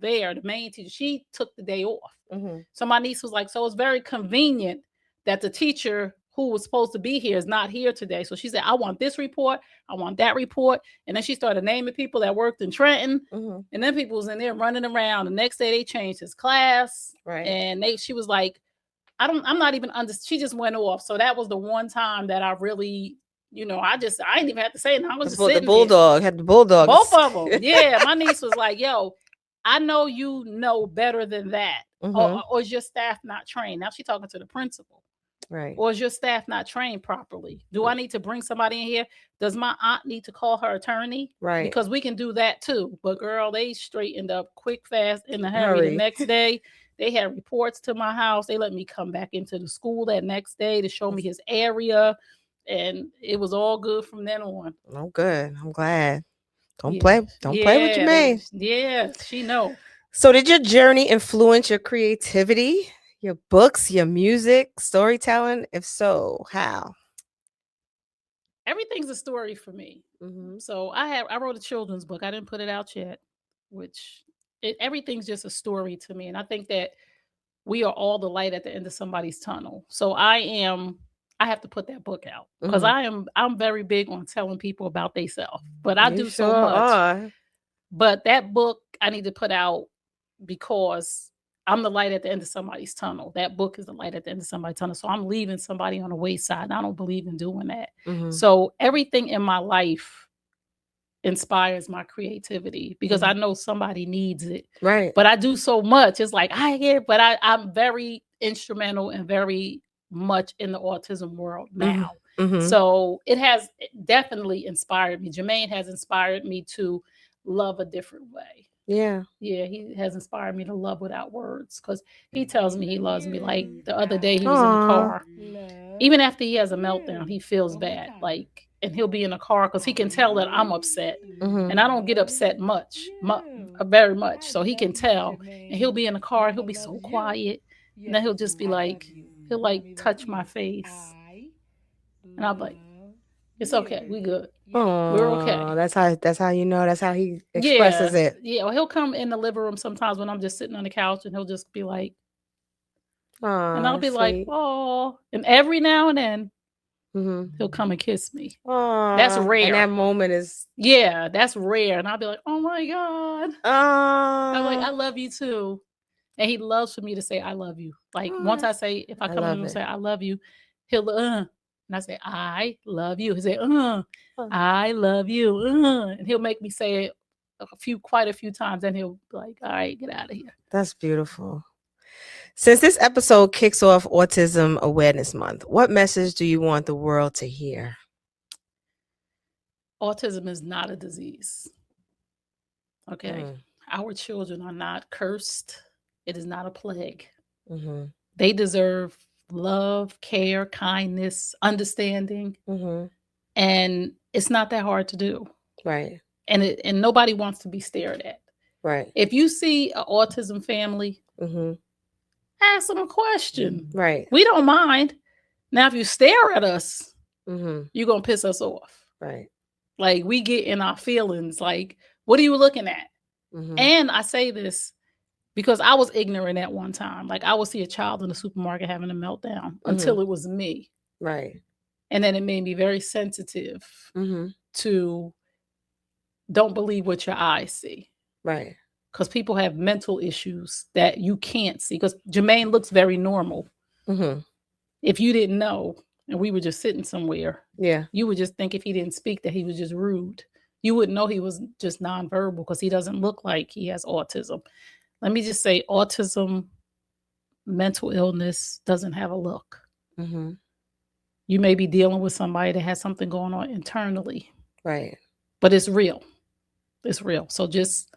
there, the main teacher, she took the day off. Mm-hmm. So my niece was like, so it's very convenient that the teacher who was supposed to be here is not here today. So she said, I want this report, I want that report. And then she started naming people that worked in Trenton. Mm-hmm. And then people was in there running around. The next day they changed his class. Right. And she was like, I'm not even she just went off. So that was the one time that I really, I didn't even have to say it. I was just sitting the bulldog there. had the bulldog. Both of them. Yeah. My niece was like, yo, I know you know better than that. Mm-hmm. Or is your staff not trained? Now she's talking to the principal. Right. Or is your staff not trained properly? Do I need to bring somebody in here? Does my aunt need to call her attorney? Right. Because we can do that too. But girl, they straightened up quick, fast, in a hurry. The next day, they had reports to my house. They let me come back into the school that next day to show me his area. And it was all good from then on. Oh, good. I'm glad. Don't play with Jermaine. Yeah, she know. So did your journey influence your creativity, your books, your music, storytelling? If so, how? Everything's a story for me. Mm-hmm. So I wrote a children's book. I didn't put it out yet, everything's just a story to me. And I think that we are all the light at the end of somebody's tunnel. So I have to put that book out because I'm very big on telling people about themselves, but I do so much. But that book I need to put out because I'm the light at the end of somebody's tunnel. That book is the light at the end of somebody's tunnel. So I'm leaving somebody on the wayside. And I don't believe in doing that. Mm-hmm. So everything in my life inspires my creativity because I know somebody needs it. Right. But I do so much. It's like I'm very instrumental and very much in the autism world now. Mm-hmm. So it has definitely inspired me. Jermaine has inspired me to love a different way. Yeah. He has inspired me to love without words because he tells me he loves me. Like the other day he was in the car. Even after he has a meltdown, he feels bad. Like, and he'll be in the car because he can tell that I'm upset. Mm-hmm. And I don't get upset very much. So he can tell. And he'll be in the car and he'll be so quiet. And then he'll just be like, he'll like touch my face. And I'll be like, it's okay. We good. We're okay. That's how you know. That's how he expresses it. Yeah. Or he'll come in the living room sometimes when I'm just sitting on the couch and he'll just be like, and I'll be like, oh. And every now and then he'll come and kiss me. That's rare. And that moment is that's rare. And I'll be like, oh my God. I'm like, I love you too. And he loves for me to say I love you. Like once I say, if I come in and say I love you, he'll and I say, I love you. He say, I love you. And he'll make me say it quite a few times. Then he'll be like, all right, get out of here. That's beautiful. Since this episode kicks off Autism Awareness Month, what message do you want the world to hear? Autism is not a disease. Okay. Our children are not cursed. It is not a plague. Mm-hmm. They deserve love, care, kindness, understanding. Mm-hmm. And it's not that hard to do. Right. And nobody wants to be stared at. Right. If you see an autism family, ask them a question. Right. We don't mind. Now, if you stare at us, you're going to piss us off. Right. Like we get in our feelings. Like, what are you looking at? And I say this because I was ignorant at one time. Like I would see a child in the supermarket having a meltdown until it was me. Right. And then it made me very sensitive to don't believe what your eyes see. Right. Because people have mental issues that you can't see. Because Jermaine looks very normal. If you didn't know, and we were just sitting somewhere, you would just think if he didn't speak that he was just rude. You wouldn't know he was just nonverbal because he doesn't look like he has autism. Let me just say, autism, mental illness doesn't have a look. You may be dealing with somebody that has something going on internally. Right. But it's real. It's real. So just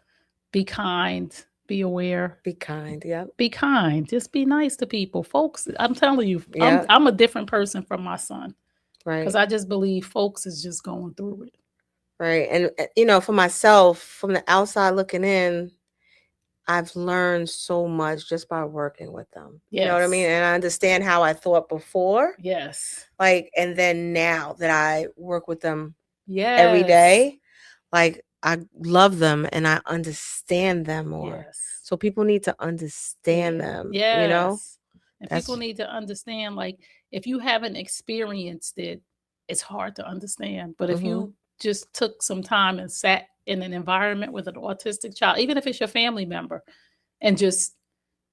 be kind, be aware. Be kind, Be kind. Just be nice to people. Folks, I'm telling you, I'm a different person from my son. Right. Because I just believe folks is just going through it. Right. And, for myself, from the outside looking in, I've learned so much just by working with them. You know what I mean? Yes. And I understand how I thought before. Yes. Like, and then now that I work with them every Yes. day, like I love them and I understand them more. Yes. So people need to understand them, you know? Yes. And That's people need to understand, like, if you haven't experienced it, it's hard to understand. But if Mhm. you just took some time and sat in an environment with an autistic child, even if it's your family member, and just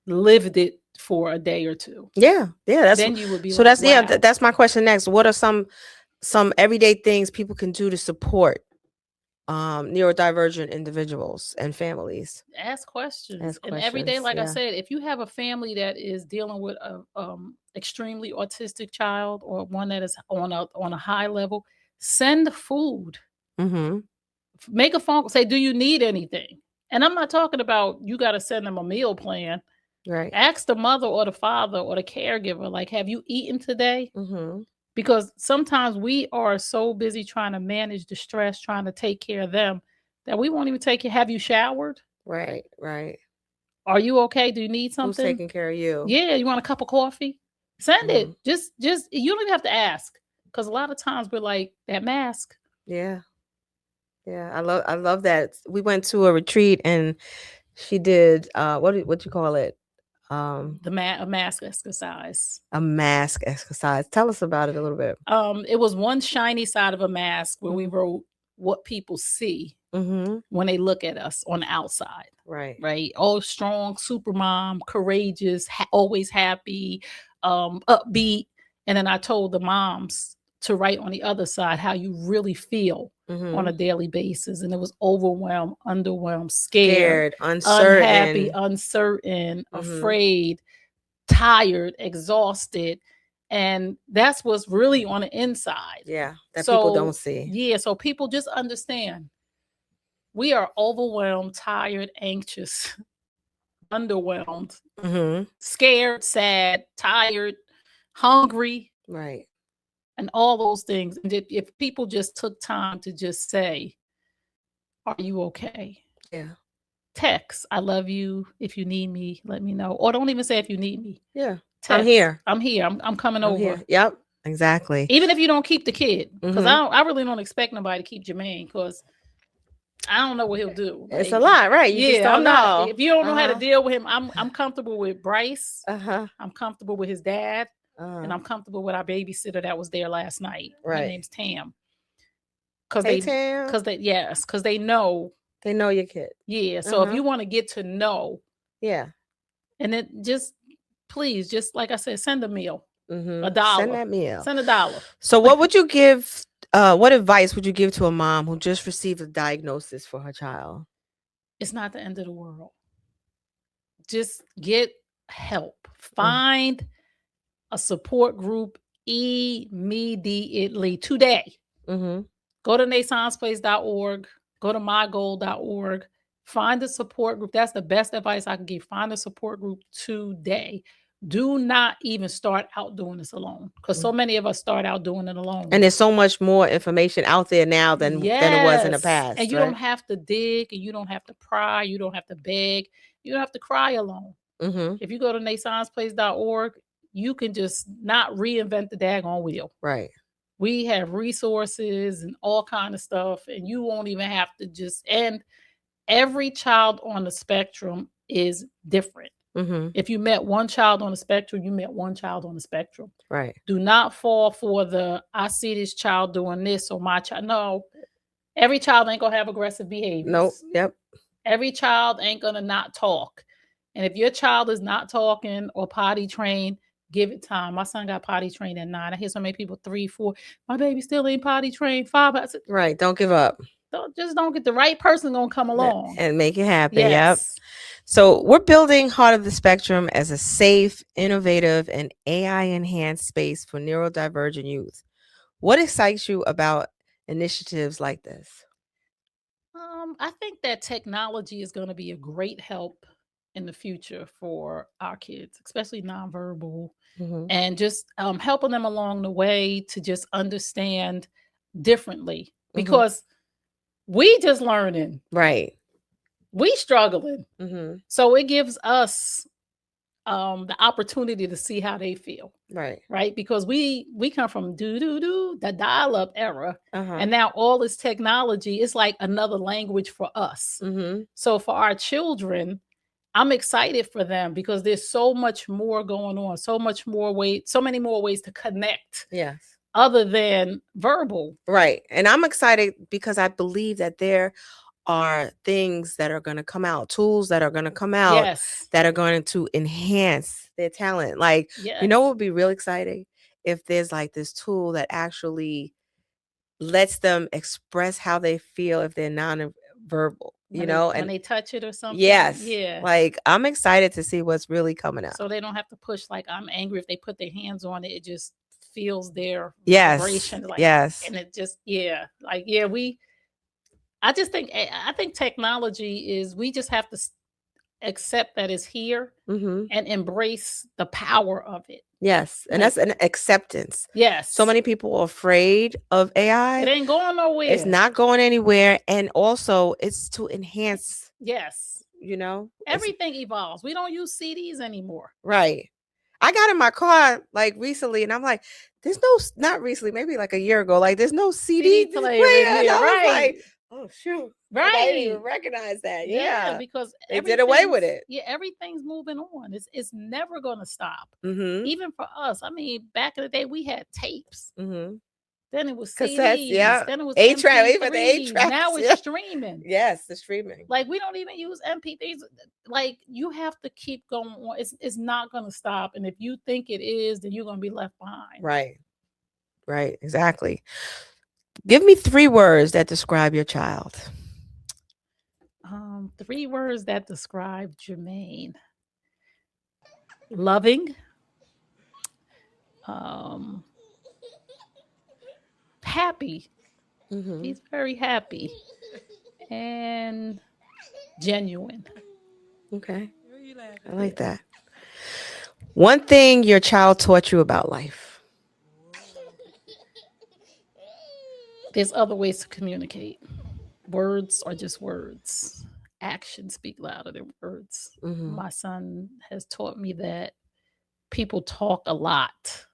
lived it for a day or two, Yeah. That's then you would be so like, that's wow. that's my question next. What are some everyday things people can do to support neurodivergent individuals and families? Ask questions. Ask And every day, questions. like I Yeah. said, if you have a family that is dealing with a extremely autistic child, or one that is on a high level, send food. Mm-hmm. Make a phone call, say, do you need anything? And I'm not talking about you got to send them a meal plan. Right. Ask the mother or the father or the caregiver, like, have you eaten today? Mm-hmm. Because sometimes we are so busy trying to manage the stress, trying to take care of them, that we won't even take care. Have you showered? Right. Right. Are you okay? Do you need Who's something? taking care of you? Yeah, you want a cup of coffee? Send Mhm. it. Just you don't even have to ask, because a lot of times we're like, that mask. Yeah. Yeah. I love that. We went to a retreat and she did what you call it? A mask exercise. A mask exercise. Tell us about it a little bit. It was one shiny side of a mask where we Mhm. wrote what people see Mhm. when they look at us on the outside. Right. Right? Oh, strong, super mom, courageous, always happy, upbeat. And then I told the moms to write on the other side how you really feel on a Mhm. daily basis. And it was overwhelmed, underwhelmed, scared, Scared, unhappy, uncertain. uncertain, Mhm. afraid, tired, exhausted. And that's what's really on the inside. Yeah, that people don't see. Yeah, so people just understand, we are overwhelmed, tired, anxious, underwhelmed, Mhm. scared, sad, tired, hungry, Right. and all those things. And if people just took time to just say, are you okay? Yeah. Text, I love you. If you need me, let me know. Or don't even say if you need me. Yeah. I'm Text, here. I'm here. I'm coming I'm over. here. Yep. Exactly. Even if you don't keep the kid, because Mhm. I really don't expect nobody to keep Jermaine, because I don't know what he'll do. It's Like, a lot, right? You just yeah, don't I'm not. know. If you don't know how to Uh-huh. deal with him, I'm comfortable with Bryce. Uh-huh. I'm comfortable with his dad, and Uh-huh. I'm comfortable with our babysitter that was there last night. Her Right. name's Tam. Cause Hey Tam. because they know. They know your kid. Yeah. So if Uh-huh. you want to get to know, Yeah. and then just please, just like I said, send a meal, Mm-hmm. $1. Send that meal. Send $1. So what would you give what advice would you give to a mom who just received a diagnosis for her child? It's not the end of the world. Just get help. Mm. Find a support group immediately today. Mm-hmm. Go to naissance.place.org, go to mygoal.org, find a support group. That's the best advice I can give. Find a support group today. Do not even start out doing this alone, because so many of us start out doing it alone. And there's so much more information out there now than it was in the Yes. past. And you right? don't have to dig, and you don't have to pry, you don't have to beg, you don't have to cry alone. Mm-hmm. If you go to naissance.place.org, you can just not reinvent the daggone wheel. Right. We have resources and all kind of stuff, and you won't even have to and every child on the spectrum is different. Mm-hmm. If you met one child on the spectrum, you met one child on the spectrum. Right. Do not fall for I see this child doing this, or my child. No, every child ain't gonna have aggressive behaviors. Nope. Yep. Every child ain't gonna not talk. And if your child is not talking or potty trained, give it time. My son got potty trained at 9. I hear so many people 3, 4. My baby still ain't potty trained. 5. I said, Right. Don't give up. don't get the right person gonna come along And make it happen. Yes. Yep. So we're building Heart of the Spectrum as a safe, innovative, and AI enhanced space for neurodivergent youth. What excites you about initiatives like this? I think that technology is going to be a great help in the future for our kids, especially nonverbal, Mm-hmm. and just helping them along the way to just understand differently, because we just learning. Right. We struggling. Mm-hmm. So it gives us the opportunity to see how they feel. Right, because we come from the dial-up era, and now all this technology is like another language for us. Mm-hmm. So for our children, I'm excited for them because there's so much more going on, so many more ways to connect. Yes. Other than verbal. Right. And I'm excited because I believe that there are things that are going to come out, tools that are going to come out that are going to enhance their talent. Like, you know what would be real exciting? If there's like this tool that actually lets them express how they feel if they're non-verbal, when they touch it or something. Yes. Yeah. Like, I'm excited to see what's really coming out. So they don't have to push, like, I'm angry. If they put their hands on it, it just feels their vibration. like, Yes. and it just, I think technology is, we just have to accept that it's here and embrace the power of it. Yes. And that's an acceptance. Yes. So many people are afraid of AI. It ain't going nowhere. It's not going anywhere. And also it's to enhance. Yes. Everything evolves. We don't use CDs anymore. Right. I got in my car like recently and I'm like, there's no, not recently, maybe like a year ago, like there's no CD player. And I was like, oh shoot. Right. I didn't even recognize that. Yeah. Because they did away with it. Yeah, everything's moving on. It's never gonna stop. Even for us. I mean, back in the day we had tapes. Then it was cassettes, CDs. Then it was 8-track, even the 8-tracks. Now it's streaming. Yes, the streaming. Like, we don't even use MP3s. Like, you have to keep going on. It's not going to stop. And if you think it is, then you're going to be left behind. Right. Right. Exactly. Give me 3 words that describe your child. 3 words that describe Jermaine. Loving. Happy. He's very happy and genuine. Okay. I like that. One thing your child taught you about life. There's other ways to communicate. Words are just words. Actions speak louder than words. My son has taught me that people talk a lot.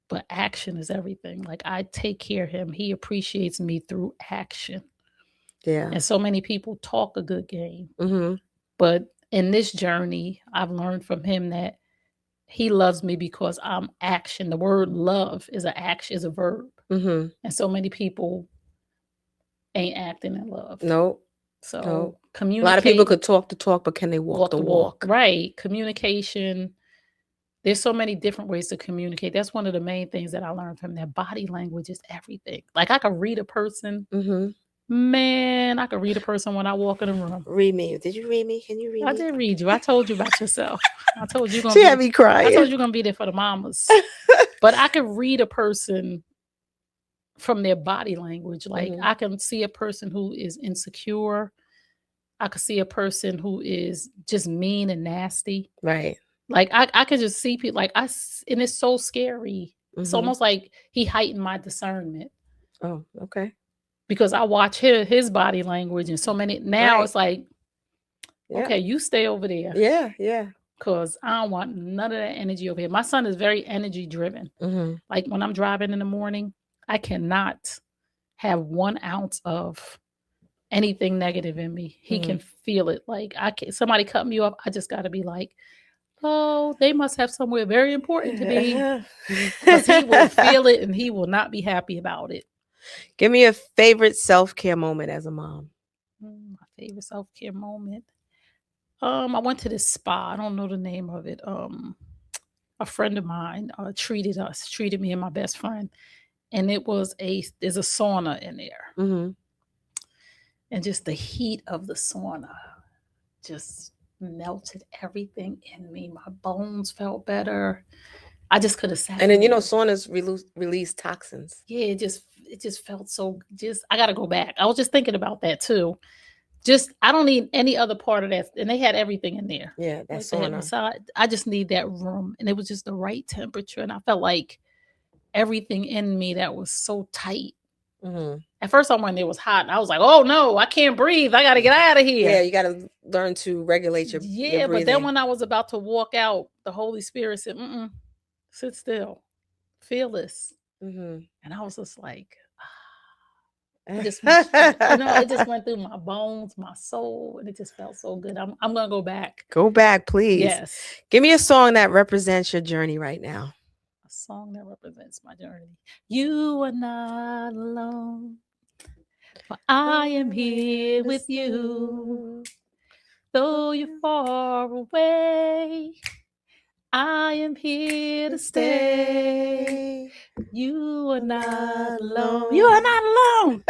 But action is everything. Like, I take care of him. He appreciates me through action. Yeah. And so many people talk a good game. But in this journey, I've learned from him that he loves me because I'm action. The word love is is a verb. And so many people ain't acting in love. Nope. So communicate. A lot of people could talk the talk, but can they walk the walk? Right. Communication. There's so many different ways to communicate. That's one of the main things that I learned from that. Body language is everything. Like, I could read a person. Man, I could read a person when I walk in the room. Read me. Did you read me? Can you read me? I did read you. I told you about yourself. I told you. She had me crying. I told you going to be there for the mamas. But I could read a person from their body language. Like, I can see a person who is insecure. I could see a person who is just mean and nasty. Right. Like, I could just see people, like, and it's so scary. It's almost like he heightened my discernment. Oh, okay. Because I watch his body language and so many, now it's like, okay, you stay over there. Yeah, yeah. Because I don't want none of that energy over here. My son is very energy driven. Like, when I'm driving in the morning, I cannot have 1 ounce of anything negative in me. He can feel it. Like, somebody cut me off, I just got to be like, oh, they must have somewhere very important to be. Because he will feel it and he will not be happy about it. Give me a favorite self-care moment as a mom. My favorite self-care moment. I went to this spa. I don't know the name of it. A friend of mine treated me and my best friend. And there's a sauna in there. And just the heat of the sauna just melted everything in me. My bones felt better. I just could have sat. And then, saunas release toxins. Yeah, it just felt so, I got to go back. I was just thinking about that too. I don't need any other part of that. And they had everything in there. Yeah, that sauna. I just need that room. And it was just the right temperature. And I felt like everything in me that was so tight Mm-hmm. At first, I went there, it was hot. And I was like, oh no, I can't breathe. I got to get out of here. Yeah, you got to learn to regulate your But breathing. then when I was about to walk out, the Holy Spirit said, sit still, feel this. Mm-hmm. And I was just like, it just went through my bones, my soul, and it just felt so good. I'm gonna go back. Go back, please. Yes. Give me a song that represents your journey right now. A song that represents my journey. You are not alone, for I am here with you. Though you're far away, I am here to stay. You are not alone. You are not alone.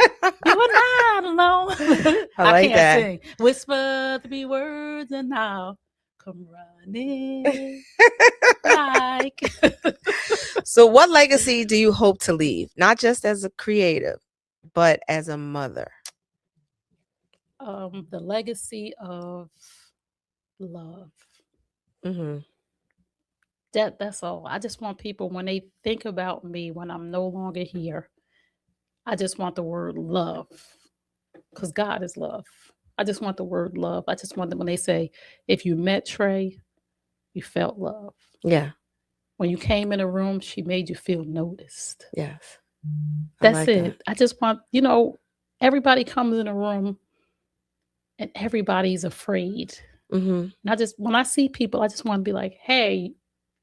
You are not alone. I can't that. Sing. Whisper 3 words and I'll come running. Like. So what legacy do you hope to leave? Not just as a creative, but as a mother? The legacy of love. Mm-hmm. That's all. I just want people, when they think about me when I'm no longer here, I just want the word love, because God is love. I just want the word love. I just want them, when they say, if you met Trey, you felt love. Yeah. When you came in a room, she made you feel noticed. Yes. That's it. I just want, everybody comes in a room and everybody's afraid. Mm-hmm. And when I see people, I just want to be like, hey,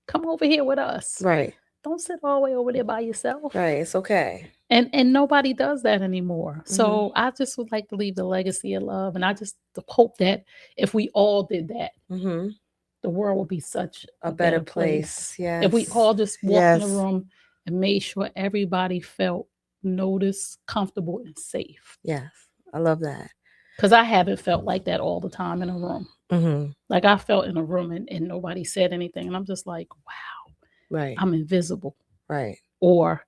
come over here with us. Right. Don't sit all the way over there by yourself. Right. It's okay. And nobody does that anymore. Mm-hmm. So I just would like to leave the legacy of love. And I just hope that if we all did that, mm-hmm. the world would be such a better place. Yes. If we all just walked in a room and made sure everybody felt noticed, comfortable, and safe. Yes. I love that. Because I haven't felt like that all the time in a room. Mm-hmm. Like I felt in a room and nobody said anything. And I'm just like, wow. Right. I'm invisible. Right. Or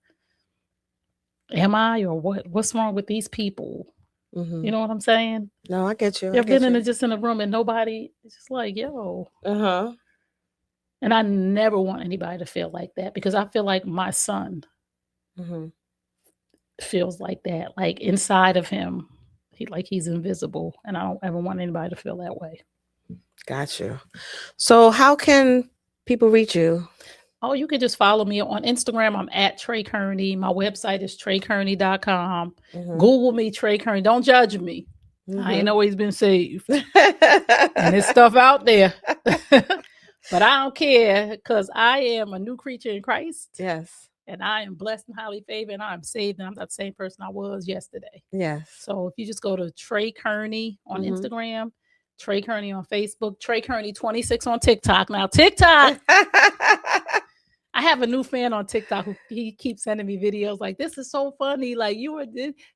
am I? Or what's wrong with these people? Mm-hmm. You know what I'm saying? No, I get you. You've been just in a room and nobody, it's just like, yo. Uh-huh. And I never want anybody to feel like that, because I feel like my son feels like that. Like inside of him, he's invisible. And I don't ever want anybody to feel that way. Got you. So how can people reach you? Oh, you can just follow me on Instagram. I'm at Trey Kearney. My website is treykearney.com. Google me, Trey Kearney. Don't judge me. I ain't always been saved. And there's stuff out there. But I don't care, because I am a new creature in Christ. Yes. And I am blessed and highly favored, and I'm saved, and I'm not the same person I was yesterday. Yes. So if you just go to Trey Kearney on Instagram, Trey Kearney on Facebook, Trey Kearney 26 on TikTok. Now, TikTok, I have a new fan on TikTok who he keeps sending me videos like, this is so funny. Like,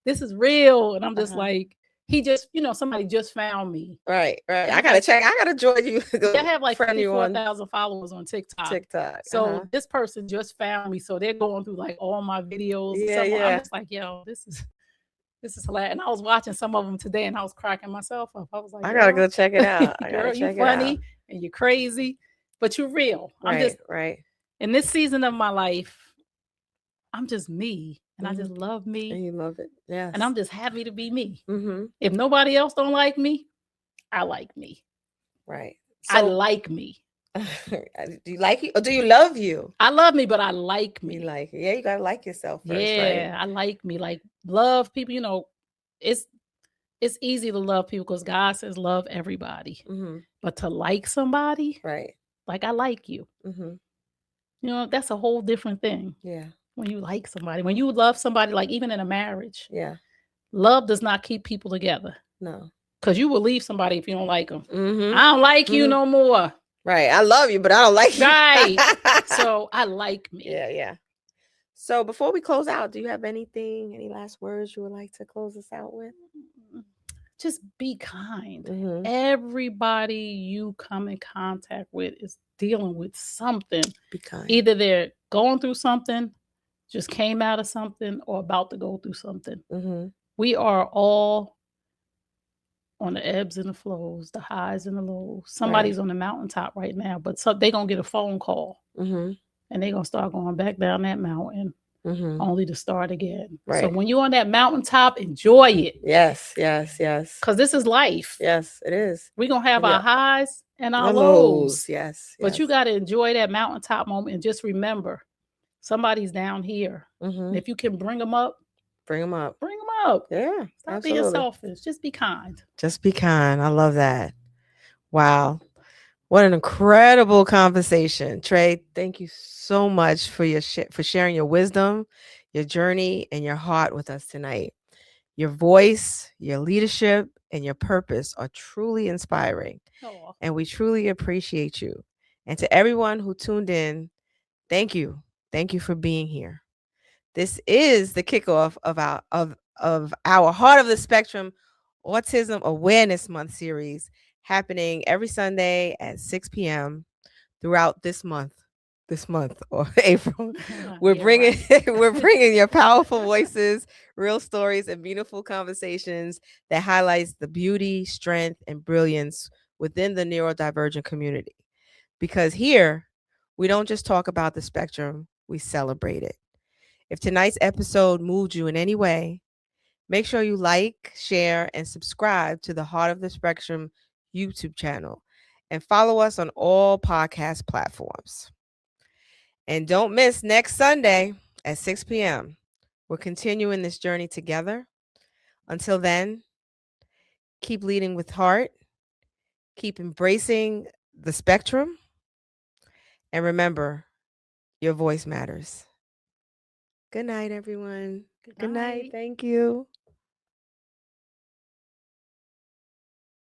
this is real. And I'm just like, he just, somebody just found me. Right. I got to join you. I have like 54,000 followers on TikTok. So this person just found me. So they're going through like all my videos. Yeah. I'm just like, yo, this is hilarious. And I was watching some of them today and I was cracking myself up. I was like, I got to go check it out. Girl, you're funny and you're crazy, but you're real. Right. In this season of my life, I'm just me. And I just love me. And you love it. Yes. And I'm just happy to be me. If nobody else don't like me, I like me. Right. So, I like me. Do you like you or do you love you? I love me, but I like me. You like it. Yeah, you gotta like yourself first. Yeah, right? I like me. Like, love people. It's easy to love people because God says love everybody. But to like somebody, right? Like, I like you. That's a whole different thing. Yeah. When you like somebody, when you love somebody, like even in a marriage. Yeah. Love does not keep people together. No. Because you will leave somebody if you don't like them. I don't like you no more. Right. I love you, but I don't like you. Right. So I like me. Yeah. So before we close out, do you have any last words you would like to close us out with? Just be kind. Everybody you come in contact with is dealing with something. Be kind. Either they're going through something, just came out of something, or about to go through something. We are all on the ebbs and the flows, the highs and the lows. Somebody's on the mountaintop right now, but they're going to get a phone call and they're going to start going back down that mountain. Mm-hmm. only to start again. So Right. when you're on that mountaintop, enjoy it. Yes, yes, yes. Because this is life. Yes, it is. We're going to have Yeah. our highs and our Our lows. yes, But you yes. got to enjoy that mountaintop moment and just remember somebody's down here. Mm-hmm. And if you can bring them up, Bring them up. bring them up. Yeah, Stop being absolutely. selfish. Just be kind. Just be kind. I love that. Wow. What an incredible conversation. Trey, thank you so much for for sharing your wisdom, your journey, and your heart with us tonight. Your voice, your leadership, and your purpose are truly inspiring, Oh, and we truly appreciate you. And to everyone who tuned in, thank you. Thank you for being here. This is the kickoff of our Heart of the Spectrum Autism Awareness Month series, happening every Sunday at 6 p.m. throughout this month. This month or April, we're yeah, bringing right. we're bringing your powerful voices, real stories, and beautiful conversations that highlights the beauty, strength, and brilliance within the neurodivergent community. Because here, we don't just talk about the spectrum; we celebrate it. If tonight's episode moved you in any way, make sure you like, share, and subscribe to the Heart of the Spectrum YouTube channel and follow us on all podcast platforms. And don't miss next Sunday at 6 p.m. We're continuing this journey together. Until then, keep leading with heart, keep embracing the spectrum, and remember, your voice matters. Good night, everyone. Good Good night. night. Thank you.